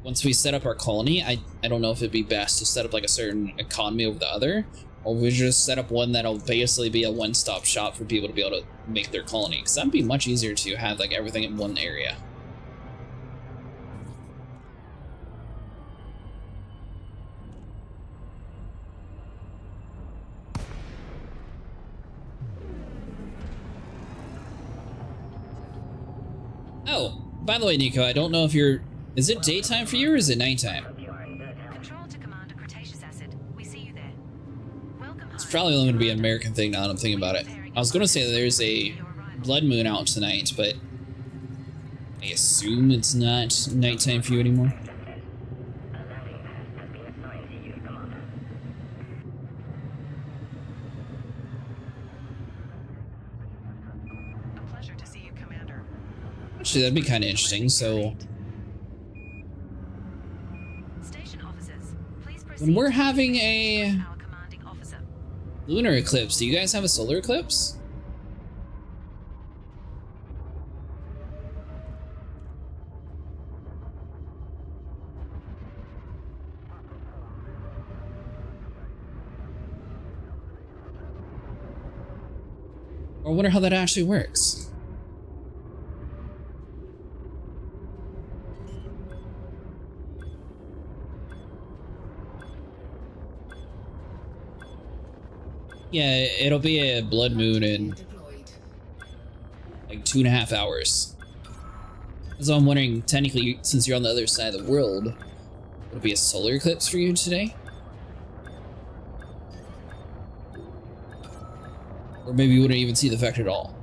once we set up our colony. I don't know if it'd be best to set up like a certain economy over the other, or we just set up one that'll basically be a one-stop shop for people to be able to make their colony, because that'd be much easier to have like everything in one area. Oh, by the way, Nico, I don't know if you're... Is it daytime for you or is it nighttime? Control to Commander Cretaceous Acid. We see you there. Welcome It's home. probably only going to be an American thing now that I'm thinking about it. I was going to say that there's a blood moon out tonight, but I assume it's not nighttime for you anymore. A pleasure to see you, Commander. Actually, that'd be kind of interesting, so... Station officers, please proceed. When we're having a Our commanding officer. lunar eclipse, do you guys have a solar eclipse? Or I wonder how that actually works. Yeah, it'll be a blood moon in like 2.5 hours. So I'm wondering, technically, since you're on the other side of the world, would it be a solar eclipse for you today? Or maybe you wouldn't even see the effect at all.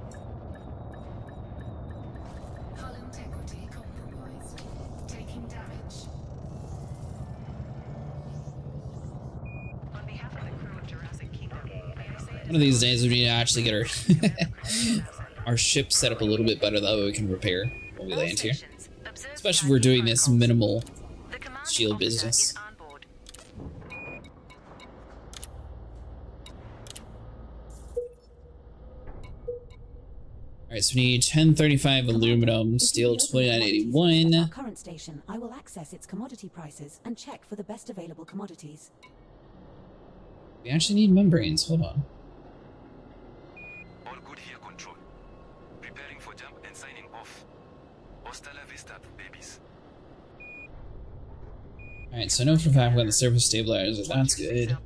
Hull integrity compromised. Taking damage. On behalf of the crew of Jurassic Kingdom, may I say One of these days we need to actually get our ship set up a little bit better, that way we can repair when we land here. Especially if we're doing this minimal shield business. Alright, so we need 1035 aluminum, steel If you open the commodities 2981. at our current station, I will access its commodity prices and check for the best available commodities. We actually need membranes, hold on. All good here, Control. Preparing for jump and signing off. Hasta la vista, babies. Alright, so I know for a fact we got the surface stabilizer, that's good.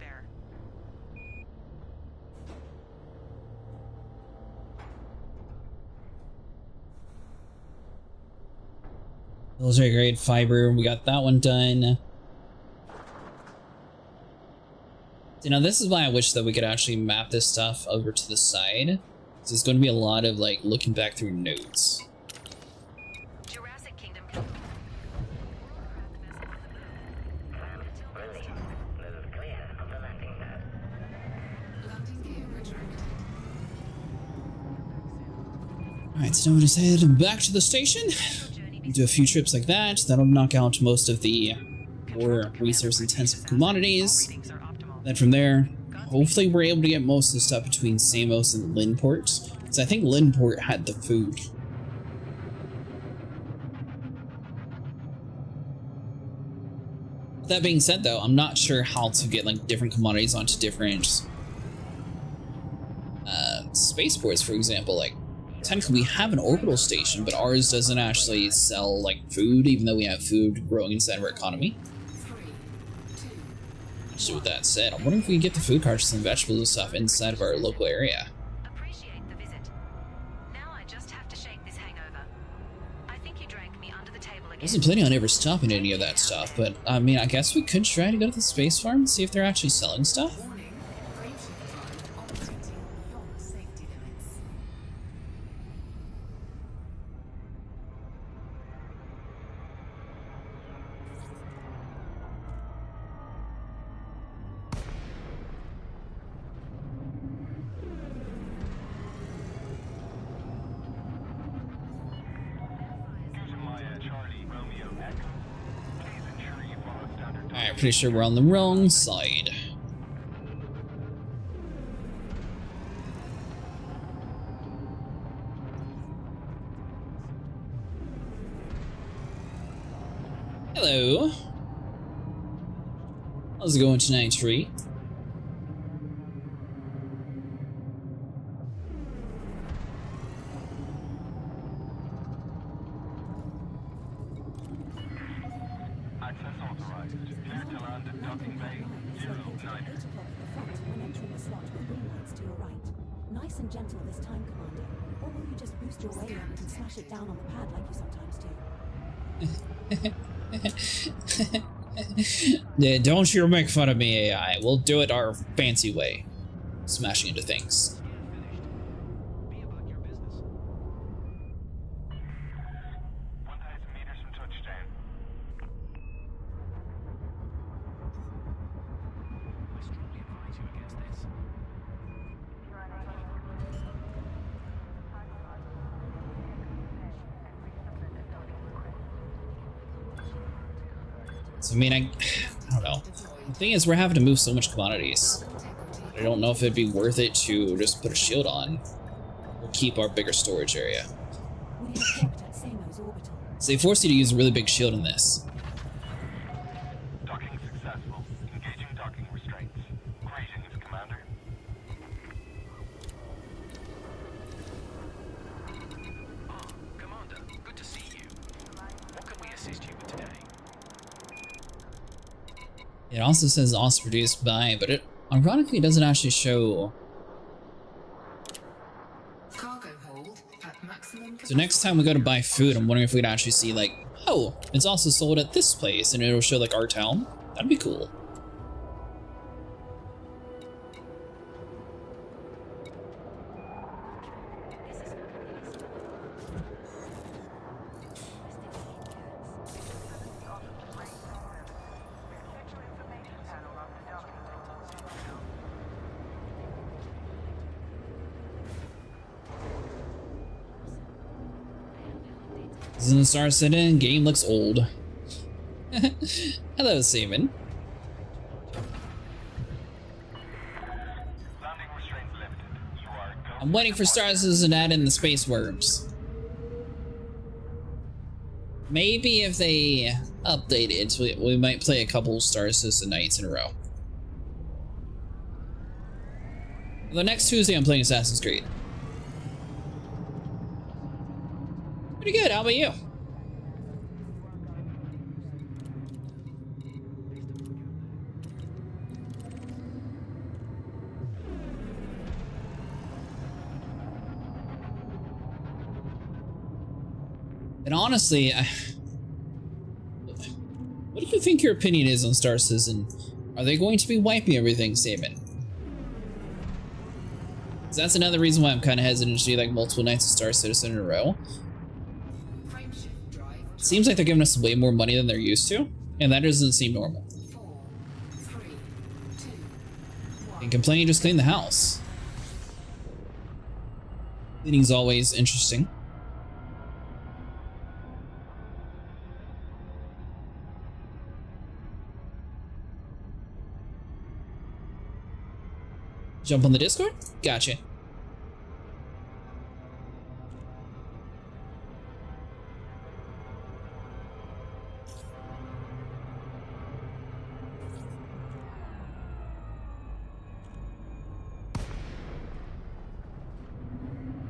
Military grade fiber, we got that one done. You know, this is why I wish that we could actually map this stuff over to the side. So there's going to be a lot of like looking back through notes. Jurassic Kingdom. Alright, so now we just head back to the station. Do a few trips like that. That'll knock out most of the more resource intensive commodities. Then from there, hopefully we're able to get most of the stuff between Samos and Linport. Because I think Linport had the food. That being said though, I'm not sure how to get like different commodities onto different spaceports, for example. Like, technically we have an orbital station, but ours doesn't actually sell like food, even though we have food growing inside of our economy. So with that said, I'm wondering if we can get the food cartridges and vegetables and stuff inside of our local area. Appreciate the visit. Now I just have to shake this hangover. I think you drank me under the table again. I wasn't planning on ever stopping any of that stuff, but I mean, I guess we could try to go to the space farm and see if they're actually selling stuff. Alright, pretty sure we're on the wrong side. Hello. How's it going tonight, Tree? Access authorized. Clear to land at docking bay 09. 8 o'clock at the front when entering the slot with green lights to your right. Nice and gentle this time, Commander. Or will you just boost your way up and smash it down on the pad like you sometimes do? Yeah, don't you make fun of me, AI. We'll do it our fancy way. Smashing into things. 1,000 meters from touchdown. I strongly advise you against this. So, I mean, I don't know. The thing is, we're having to move so much commodities. I don't know if it'd be worth it to just put a shield on or keep our bigger storage area. We have docked at Samo's orbital. So they force you to use a really big shield in this. Docking successful. Engaging docking restraints. Greetings, Commander. Commander, good to see you. What can we assist you with today? It also says also produced by, but it ironically doesn't actually show. Cargo hold at maximum So next time we go to buy food, I'm wondering if we could actually see like, oh, it's also sold at this place, and it'll show like our town. That'd be cool. Doesn't start sitting, game looks old. Hello, Seaman. Landing restraints lifted. You are go. I'm waiting for Star Citizen to add in the space worms. Maybe if they update it, we might play a couple Star Citizen nights in a row. The next Tuesday I'm playing Assassin's Creed. Pretty good, how about you? And honestly, what do you think your opinion is on Star Citizen? Are they going to be wiping everything, Saban? 'Cause that's another reason why I'm kind of hesitant to do like multiple nights of Star Citizen in a row. It seems like they're giving us way more money than they're used to, and that doesn't seem normal. 4, 3, 2, 1. And complaining just clean the house. Cleaning's always interesting. Jump on the Discord? Gotcha.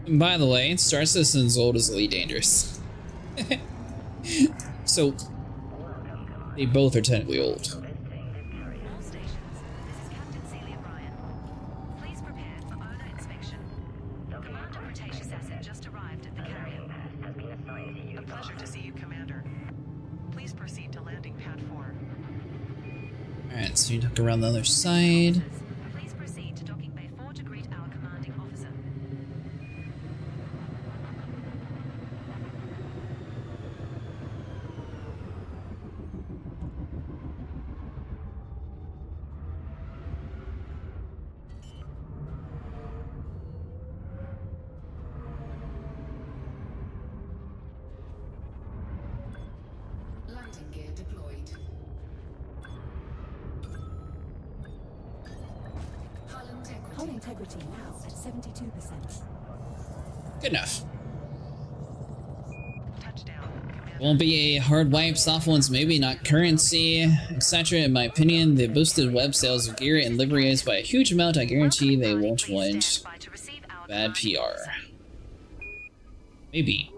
And by the way, Star Citizen's old as Elite Dangerous. So, they both are technically old. All stations, this is Captain Celia Bryan. Please prepare for owner inspection. Commander Cretaceous asset just arrived at the carrier. A pleasure to see you, Commander. Please proceed to landing pad 4. Alright, so you duck around the other side. Please proceed to docking bay 4 to greet our commanding officer. Landing gear deployed. integrity now at 72%. Good enough. Touchdown. Won't be a hard wipe, soft ones maybe, not currency, etc. In my opinion, they boosted web sales of gear and liveries by a huge amount. I guarantee they won't want bad PR. Maybe.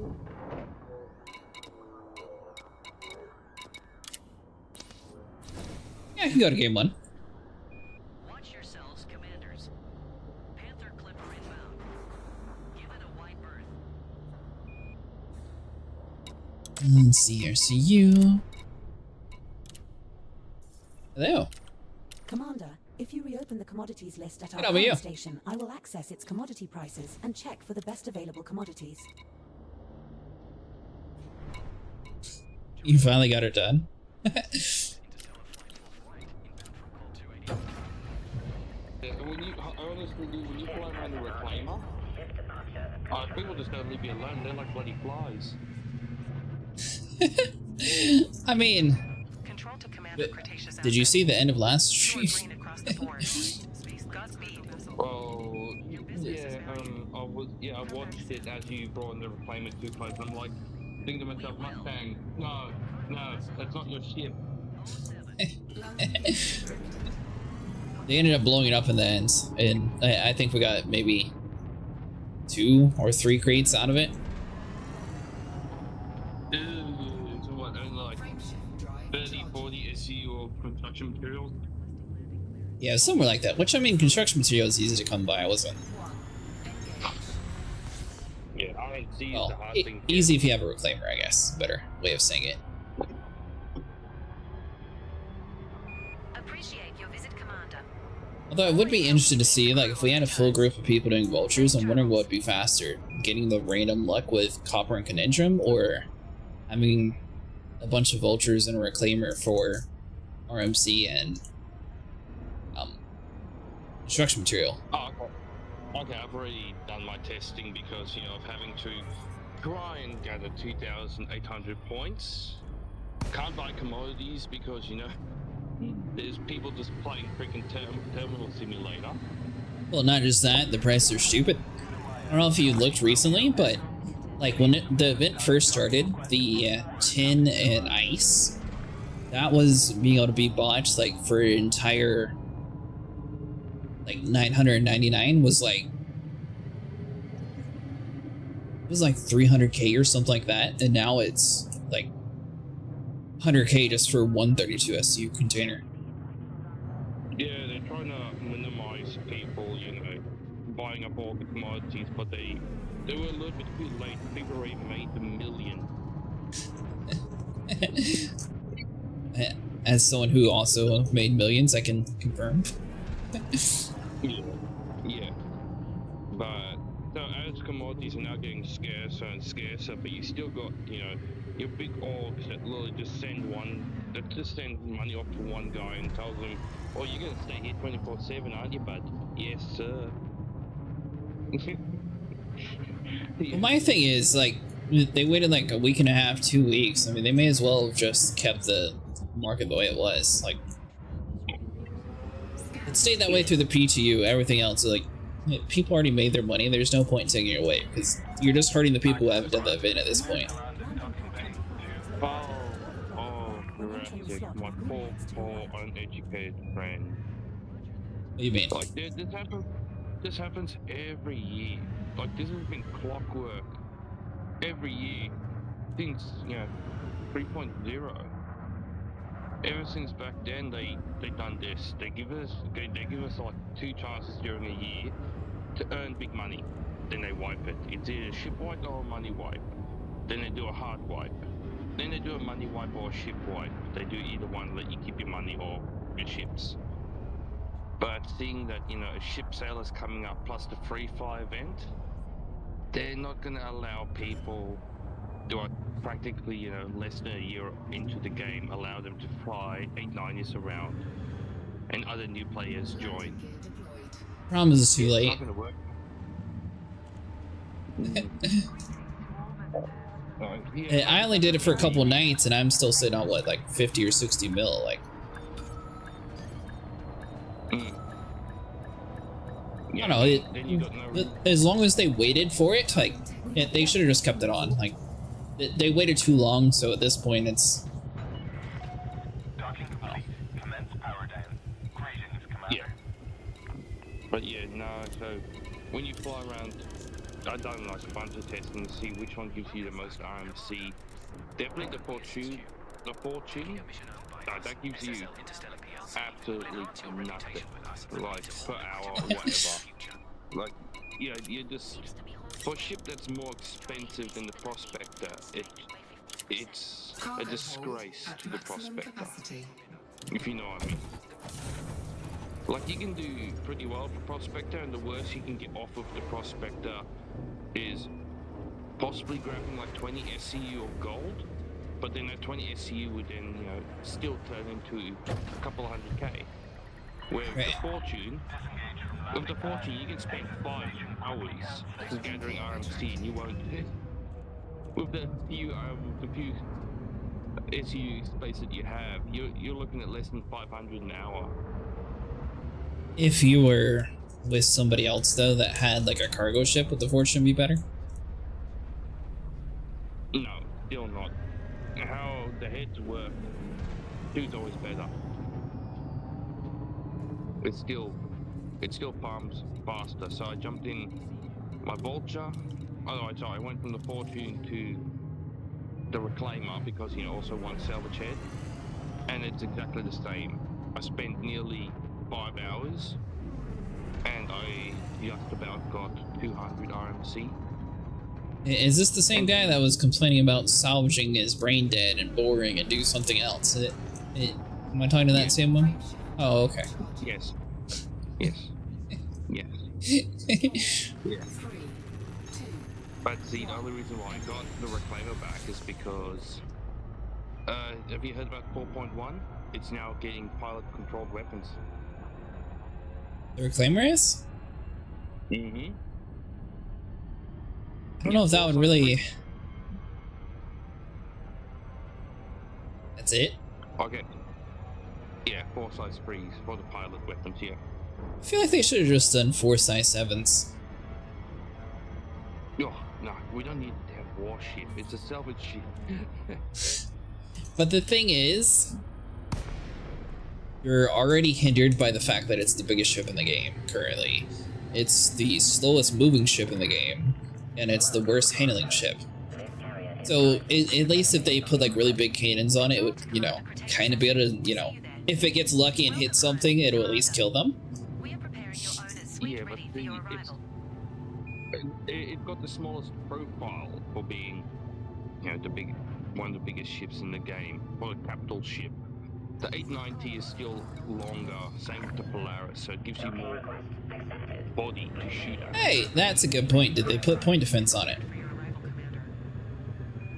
Yeah, I can go to game 1. Watch yourselves, commanders. Panther Clipper inbound. Give it a wide berth. Let's see here. See you. Hello. Commander, if you reopen the commodities list at our How about you? power station, I will access its commodity prices and check for the best available commodities. You finally got it done. When you, honestly, when you fly around the reclaimer, people just don't leave you alone. They're like bloody flies. I mean, Control to Commander Cretaceous did you see the end of last stream? Green across the board. Godspeed. Well, yeah, I watched it as you brought in the reclaimer too close. I'm like, thinking to myself, Mustang, no, that's not your ship. They ended up blowing it up in the end, and I think we got maybe 2 or 3 crates out of it. So what, only like 30, 40 SU of construction materials? Yeah, somewhere like that. Which, I mean, construction material is easy to come by, wasn't it? Yeah, RNC is the Well, hard thing. easy if you have a reclaimer, I guess. Better way of saying it. Appreciate your visit, Commander. Although I would be interested to see, like, if we had a full group of people doing vultures, I'm wondering what would be faster. Getting the random luck with copper and conundrum, or having a bunch of vultures and a reclaimer for RMC and construction material. Oh, okay, I've already done my testing because, of having to try and gather 2,800 points. Can't buy commodities because, there's people just playing freaking Terminal Simulator. Well, not just that, the prices are stupid. I don't know if you looked recently, but like when the event first started, the tin and ice, that was being able to be bought like for an entire like 999 was like, it was like 300k or something like that, and now it's like 100k just for 132 SU container. Yeah, they're trying to minimize people, buying up all the commodities, but they were a little bit too late. People already made the million. As someone who also made millions, I can confirm. Yeah. But so as commodities are now getting scarcer and scarcer, but you still got, your big orgs that literally just send money off to one guy and tells them, "Oh, you're gonna stay here 24/7, aren't you, bud?" "Yes, sir." Well, my thing is, like, they waited like a week and a half, 2 weeks. I mean, they may as well have just kept the market the way it was. Like, it stayed that way through the PTU. Everything else, like, people already made their money. There's no point in taking it away because you're just hurting the people who haven't done the event at this point. My poor uneducated friend. What do you mean? Like, this happens every year. Like, this has been clockwork every year since 3.0. Ever since back then, they done this. They give us like 2 chances during a year to earn big money. Then they wipe it. It's either a ship wipe or a money wipe. Then they do a hard wipe. Then they do a money wipe or a ship wipe. They do either one, let you keep your money or your ships. But seeing that, a ship sale is coming up plus the free fly event, they're not going to allow people who are practically, less than a year into the game, allow them to fly 8-9 years around and other new players join. Problem is it's too late. It's not going to work. I only did it for a couple nights, and I'm still sitting on what, like 50 or 60 mil. Like, I don't know. Then you got no. As long as they waited for it, like, they should have just kept it on. Like, they waited too long, so at this point, it's. Docking complete. Commence power down. Greetings, Commander. Yeah. But yeah, no. So when you fly around, I've done like a bunch of testing to see which one gives you the most RMC. Definitely the Fortune. The Fortune. That gives you absolutely nothing, like per hour or whatever. Like, you know, you just for a ship that's more expensive than the Prospector, it's a disgrace to the Prospector, if you know what I mean. Like, you can do pretty well for Prospector, and the worst you can get off of the Prospector is possibly grabbing like 20 SCU of gold. But then that 20 SCU would then, you know, still turn into a couple 100k. Where with the Fortune, you can spend 5 hours just gathering RMC and you won't. With the few SCU space that you have, you're looking at less than 500 an hour. If you were with somebody else though that had like a cargo ship, would the Fortune be better? No, still not. How the heads work, two's always better. It still farms faster. So I jumped in my Vulture. Oh, sorry, I went from the Fortune to the Reclaimer because, you know, also one salvage head, and it's exactly the same. I spent nearly 5 hours, and I just about got 200 RMC. Is this the same guy that was complaining about salvaging his brain dead and boring and do something else? Am I talking to that same one? Oh, okay. Yes. Yes. Yes. Yeah. But see, the only reason why I got the Reclaimer back is because have you heard about 4.1? It's now getting pilot-controlled weapons. The Reclaimer is? Mm-hmm. I don't know if that would really... That's it? Okay. Yeah, 4 size freeze for the pilot weapons, yeah. I feel like they should have just done 4 size 7s. Oh, no, we don't need to have warship. It's a salvage ship. But the thing is, you're already hindered by the fact that it's the biggest ship in the game currently. It's the slowest moving ship in the game, and it's the worst handling ship. So at least if they put like really big cannons on it, it would, you know, kind of be able to, you know, if it gets lucky and hits something, it'll at least kill them. Yeah, but it's got the smallest profile for being, you know, one of the biggest ships in the game, for a capital ship. The 890 is still longer, same with the Polaris, so it gives you more body to shoot at. Hey, that's a good point. Did they put point defense on it?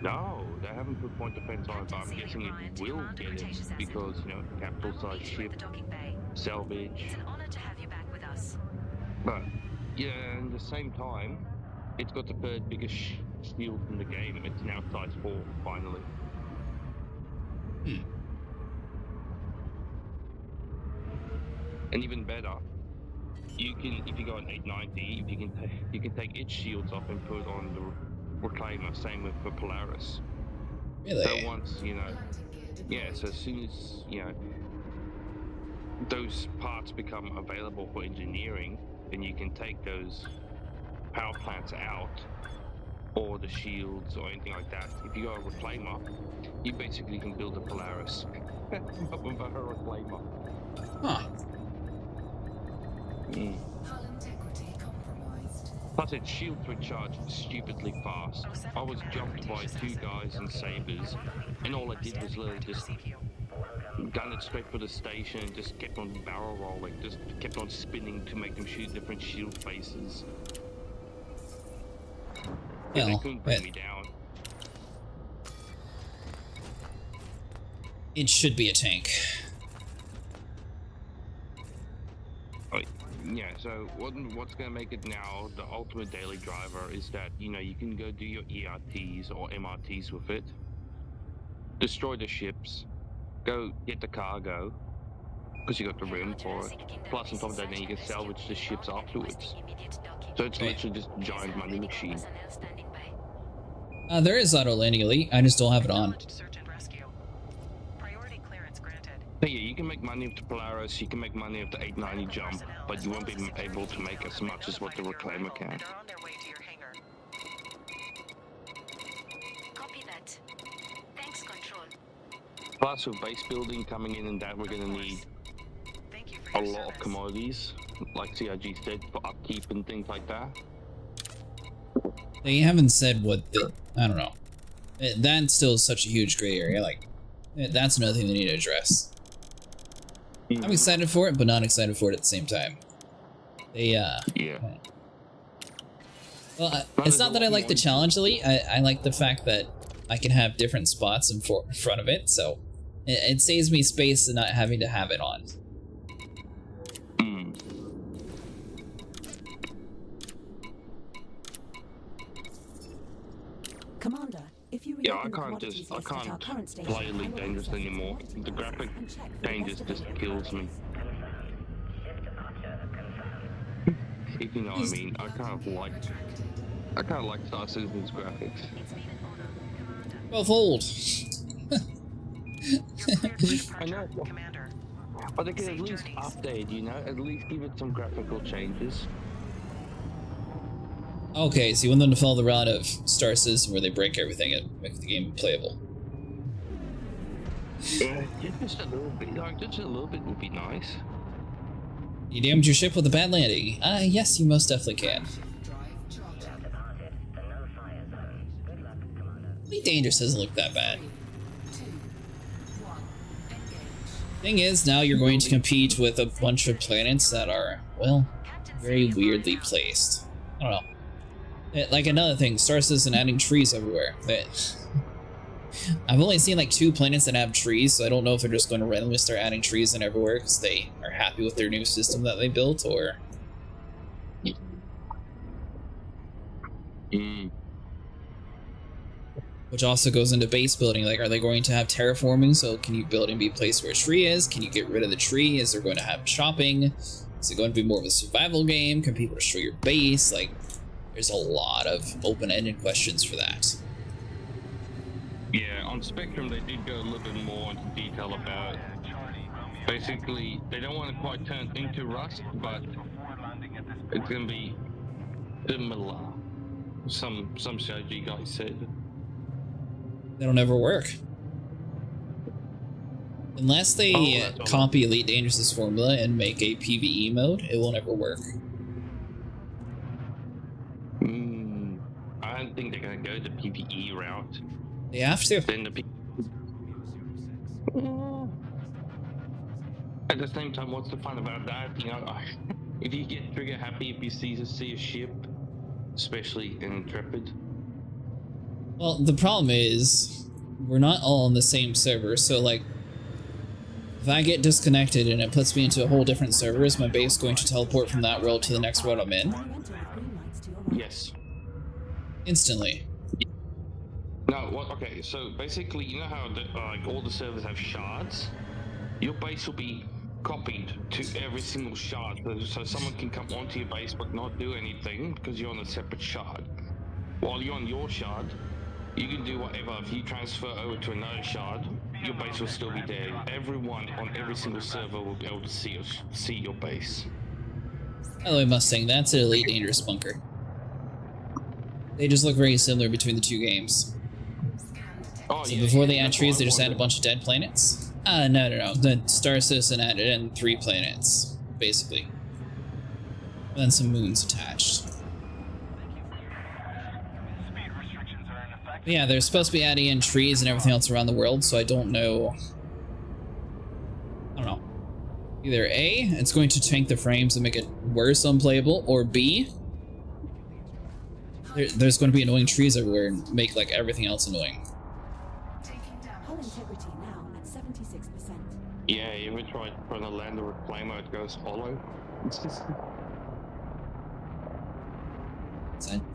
No, they haven't put point defense on it, but I'm guessing it will get it because, you know, capital size ship, salvage. But yeah, at the same time, it's got the third biggest shield in the game. It's now size 4 finally. And even better, you can, if you go on 890, you can take its shields off and put on the Reclaimer. Same with the Polaris. Really? So once, you know, yeah. So as soon as, you know, those parts become available for engineering, then you can take those power plants out, or the shields, or anything like that. If you go a Reclaimer, you basically can build a Polaris up with a Reclaimer. Huh. Plus its shields were charged stupidly fast. I was jumped by 2 guys in sabers, and all I did was literally just gun it straight for the station and just kept on barrel rolling, just kept on spinning to make them shoot different shield faces. Yeah, they couldn't bring me down. It should be a tank. Yeah, so what's going to make it now the ultimate daily driver is that, you know, you can go do your ERTs or MRTs with it, destroy the ships, go get the cargo, because you got the room for it. Plus, on top of that, then you can salvage the ships afterwards. So it's literally just a giant money machine. There is auto landing elite. I just don't have it on. Search and rescue. Priority clearance granted. But yeah, you can make money with the Polaris, you can make money with the 890 jump, but you won't be able to make as much as what the Reclaimer can. And are on their way to your hangar. Copy that. Thanks, Control. Plus, with base building coming in and that, we're going to need Thank you for a your lot of service. commodities, like CIG said, for upkeep and things like that. They haven't said what the... I don't know. That's still such a huge gray area. Like, that's another thing they need to address. I'm excited for it, but not excited for it at the same time. They, Yeah. Well, it's not that I like the challenge elite. I like the fact that I can have different spots in front of it, so it saves me space and not having to have it on. Commander, if you Yeah, I reopen the can't commodities list at our can't current station, play Elite I will Dangerous access anymore. commodity The prices graphic and check for changes best just available kills me. prices. If you know what I mean, I kind of like Star Citizen's graphics. Well, fold. I know, Commander. but they can at least update, you know, at least give it some graphical changes. Okay, so you want them to follow the route of Star Citizen where they break everything and make the game playable. Yeah, just a little bit, like just a little bit would be nice. You damaged your ship with a bad landing. Yes, you most definitely can. Elite Dangerous doesn't look that bad. Thing is, now you're going to compete with a bunch of planets that are, well, very weirdly placed. I don't know. Like another thing, Star Citizen adding trees everywhere. I've only seen like 2 planets that have trees, so I don't know if they're just going to randomly start adding trees in everywhere because they are happy with their new system that they built, or... Which also goes into base building. Like, are they going to have terraforming? So can you build and be placed where a tree is? Can you get rid of the tree? Is there going to have shopping? Is it going to be more of a survival game? Can people destroy your base? Like, there's a lot of open-ended questions for that. Yeah, on Spectrum they did go a little bit more into detail about it. Basically, they don't want to quite turn into Rust, but it's going to be similar. Some strategy guys said. That'll never work. Unless they copy Elite Dangerous's formula and make a PvE mode, it will never work. I don't think they're going to go the PvE route. They have to. Then the at the same time, what's the fun about that? You know, if you get trigger happy if you see a ship, especially an Intrepid. Well, the problem is, we're not all on the same server, so like, if I get disconnected and it puts me into a whole different server, is my base going to teleport from that world to the next world I'm in? Yes. Instantly. No, what? Okay, so basically, you know how like all the servers have shards? Your base will be copied to every single shard, so someone can come onto your base but not do anything because you're on a separate shard. While you're on your shard, you can do whatever. If you transfer over to another shard, your base will still be there. Everyone on every single server will be able to see your base. By the way, Mustang, that's an Elite Dangerous bunker. They just look very similar between the 2 games. Oh, So yeah, before yeah, they add that's trees, what they I just add a wanted. bunch of dead planets? No. The Star Citizen added in 3 planets, basically. And then some moons attached. But yeah, they're supposed to be adding in trees and everything else around the world, so I don't know. I don't know. Either A, it's going to tank the frames and make it worse unplayable, or B, there's going to be annoying trees everywhere and make like everything else annoying. Hull integrity now at 76%. Yeah, you ever tried trying to land a Reclaimer, it goes hollow? It's just...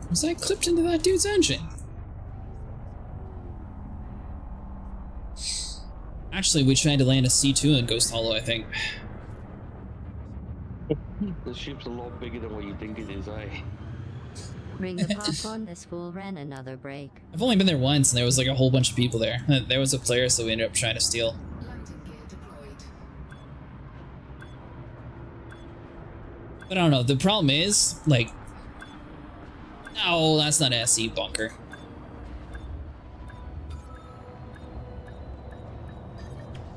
Was that clipped into that dude's engine? Actually, we tried to land a C2 in Ghost Hollow, I think. The ship's a lot bigger than what you think it is, eh? Bring the popcorn, this fool ran another break. I've only been there once, and there was like a whole bunch of people there. There was a player, so we ended up trying to steal. Landing gear deployed. But I don't know, the problem is, like... Oh, that's not an SE bunker.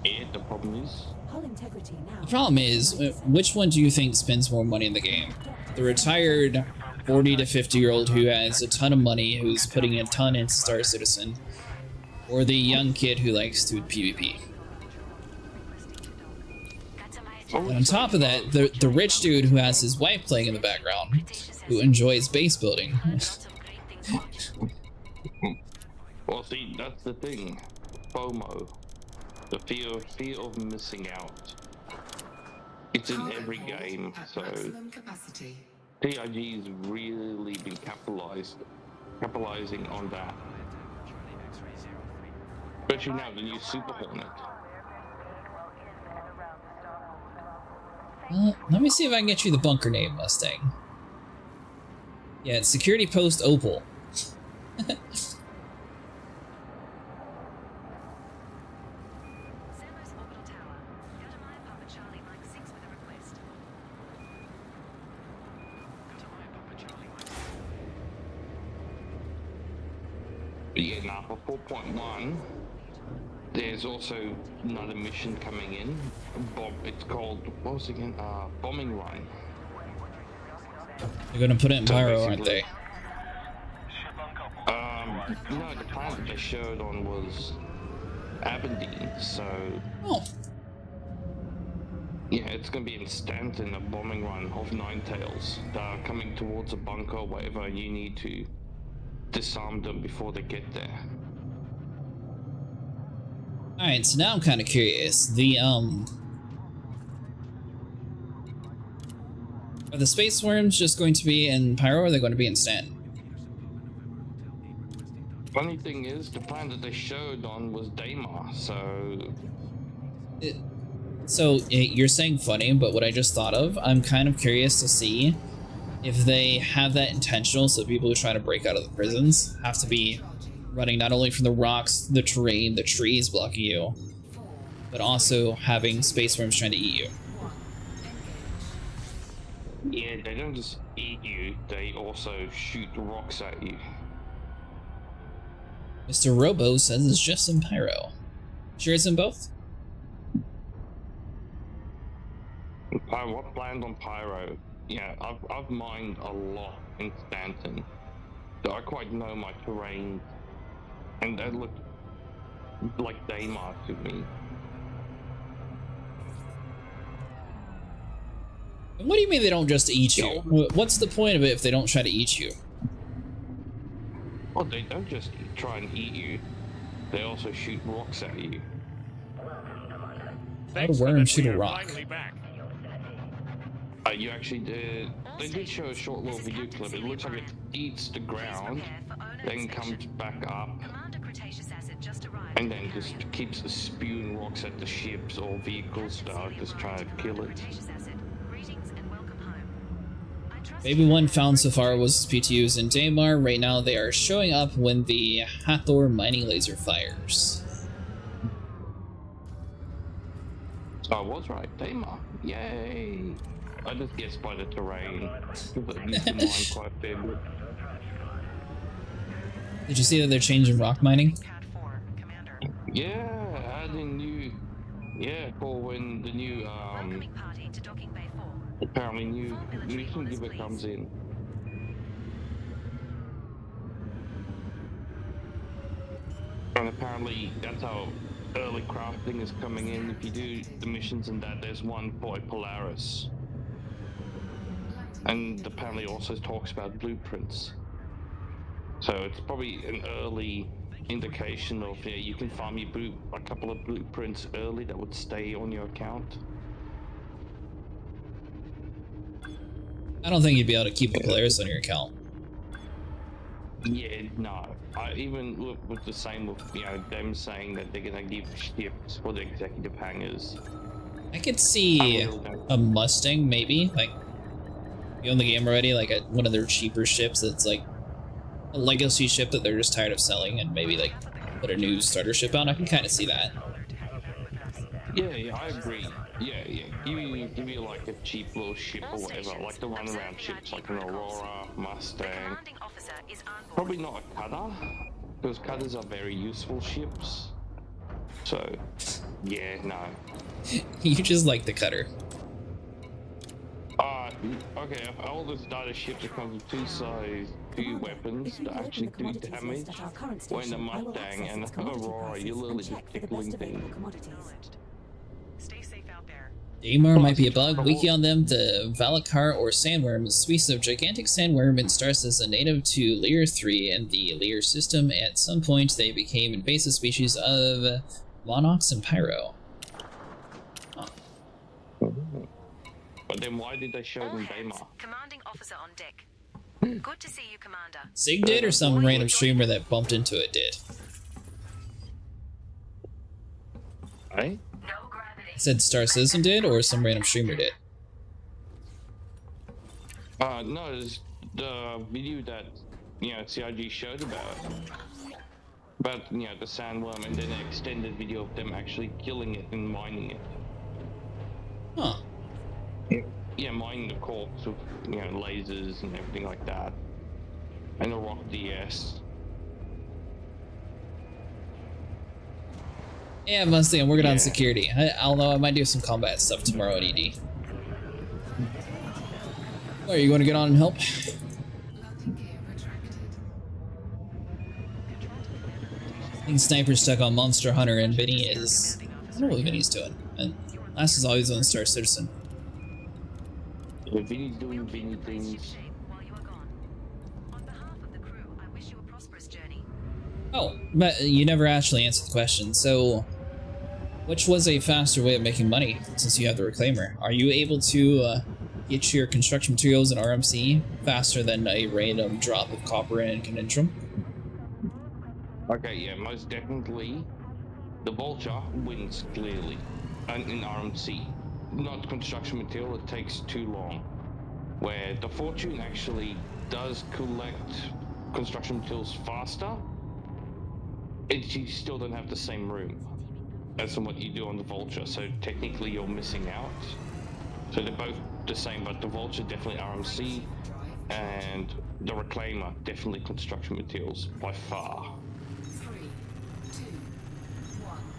Yeah, the problem is... Hull integrity now. The problem is, which one do you think spends more money in the game? The retired 40 to 50-year-old who has a ton of money, who's putting a ton into Star Citizen, or the young kid who likes to PvP? And on top of that, the rich dude who has his wife playing in the background, who enjoys base building. Well, see, that's the thing. FOMO. The fear of missing out. It's in every game, so TIG's really been capitalizing on that. Especially now, the new Super Hornet. Well, let me see if I can get you the bunker name, Mustang. Yeah, it's Security Post Opal. Yeah, now for 4.1, there's also another mission coming in. It's called, what was it again? Bombing Run. They're gonna put it in Pyro, aren't they? No, the planet they showed on was Aberdeen, so... Oh. Yeah, it's gonna be in Stanton, a bombing run of Ninetales. Coming towards a bunker or whatever, you need to disarm them before they get there. Alright, so now I'm kind of curious. Are the space worms just going to be in Pyro, or are they going to be in Stanton? Funny thing is, the planet they showed on was Daymar, so... You're saying funny, but what I just thought of, I'm kind of curious to see if they have that intentional, so people who try to break out of the prisons have to be running not only from the rocks, the terrain, the trees blocking you, but also having space worms trying to eat you. Yeah, they don't just eat you, they also shoot rocks at you. Mr. Robo says it's just in Pyro. Sure it's in both? What planned on Pyro? Yeah, I've mined a lot in Stanton, so I quite know my terrain, and they look like Daymar to me. What do you mean they don't just eat you? What's the point of it if they don't try to eat you? Well, they don't just try and eat you, they also shoot rocks at you. How would a worm shoot a rock? You actually did. They did show a short little video clip. It looks like it eats the ground, then comes back up, and then just keeps spewing rocks at the ships or vehicles that are just trying to kill it. Maybe one found so far was PTUs in Daymar. Right now they are showing up when the Hathor mining laser fires. I was right, Daymar. Yay! I just guessed by the terrain. But I used to mine quite a fair bit. Did you see that they're changing rock mining? Yeah, adding new. Yeah, for when the new apparently new mission giver comes in. And apparently that's how early crafting is coming in. If you do the missions and that, there's one for a Polaris. And apparently also talks about blueprints. So it's probably an early indication of, yeah, you can farm your a couple of blueprints early that would stay on your account. I don't think you'd be able to keep a Polaris on your account. Yeah, no. Even with the same with, them saying that they're gonna give ships for the executive hangars. I could see a Mustang, maybe. Like, you own the game already, like one of their cheaper ships that's like a legacy ship that they're just tired of selling, and maybe like put a new starter ship out. I can kind of see that. Yeah, I agree. Yeah. Give me like a cheap little ship or whatever, like the runaround ships, like an Aurora, Mustang. Probably not a cutter, because cutters are very useful ships. So, yeah, no. You just like the cutter. Okay, all the starter ships that come with two weapons that actually do damage. When the Mustang and the Aurora, you're literally just tickling things. Stay safe out there. Daymar might be a bug. Wiki on them, the Valakar or sandworm is a species of gigantic sandworm and starts as a native to Layer 3 and the Layer system. At some point, they became invasive species of Monox and Pyro. Huh. But then why did they show them Daymar? Commanding officer on deck. Good to see you, Commander. Sig did, or some random streamer that bumped into it did? Hey? I said Star Citizen did, or some random streamer did? No, it's the video that, CIG showed about, the sandworm, and then an extended video of them actually killing it and mining it. Huh. Yeah, mining the corpse with, lasers and everything like that. And a rock DS. Yeah, mostly I'm working on security. Although I might do some combat stuff tomorrow at ED. Where, you want to get on and help? I think Sniper's stuck on Monster Hunter and Vinny is... I don't know what Vinny's doing. And Last is always on Star Citizen. Yeah, Vinny's doing Vinny things. Oh, but you never actually answered the question. So, which was a faster way of making money since you have the Reclaimer? Are you able to get your construction materials in RMC faster than a random drop of copper and conundrum? Okay, yeah, most definitely. The Vulture wins clearly in RMC. Not construction material, it takes too long. Where the Fortune actually does collect construction materials faster, you still don't have the same room as what you do on the Vulture, so technically you're missing out. So they're both the same, but the Vulture definitely RMC, and the Reclaimer definitely construction materials by far.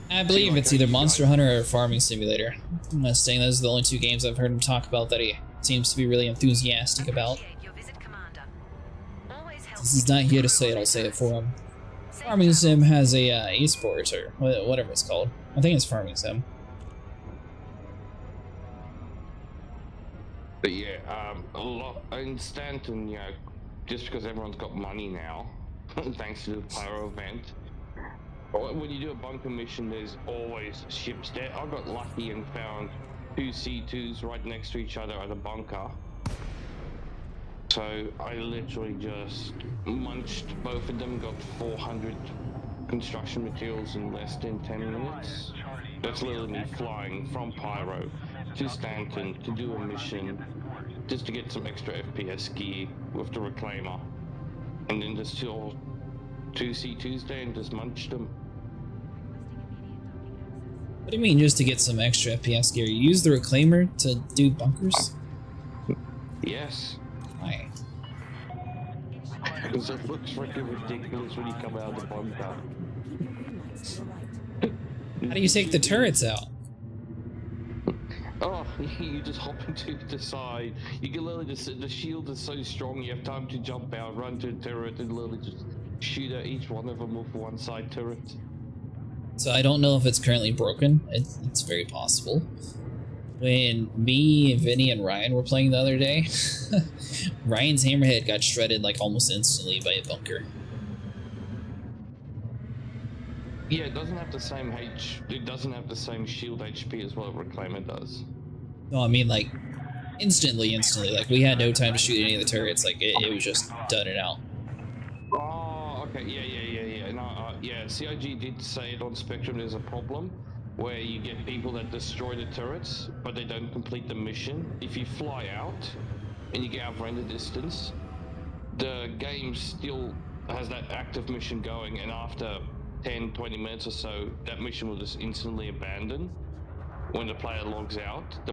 I believe it's either Monster Hunter or Farming Simulator. I'm not saying those are the only two games I've heard him talk about that he seems to be really enthusiastic about. Since he's not here to say it, I'll say it for him. Farming Sim has a esports or whatever it's called. I think it's Farming Sim. But yeah, a lot in Stanton, just because everyone's got money now, thanks to the Pyro event. When you do a bunker mission, there's always ships there. I got lucky and found 2 C2s right next to each other at a bunker. So I literally just munched both of them, got 400 construction materials in less than 10 minutes. That's literally me flying from Pyro to Stanton to do a mission, just to get some extra FPS gear with the Reclaimer. And then just chill 2 C2s there and just munched them. What do you mean, just to get some extra FPS gear? You use the Reclaimer to do bunkers? Yes. Why? Because it looks freaking ridiculous when you come out of the bunker. How do you take the turrets out? Oh, you just hop into the side. You can literally just, the shield is so strong, you have time to jump out, run to a turret, and literally just shoot at each one of them with one side turret. So I don't know if it's currently broken. It's very possible. When me, Vinny, and Ryan were playing the other day, Ryan's hammerhead got shredded like almost instantly by a bunker. Yeah, it doesn't have the same it doesn't have the same shield HP as what a Reclaimer does. No, I mean like instantly. Like we had no time to shoot any of the turrets. Like it was just done and out. Oh, okay, yeah. No, yeah, CIG did say it on Spectrum there's a problem, where you get people that destroy the turrets, but they don't complete the mission. If you fly out and you get out of render distance, the game still has that active mission going, and after 10-20 minutes or so, that mission will just instantly abandon when the player logs out.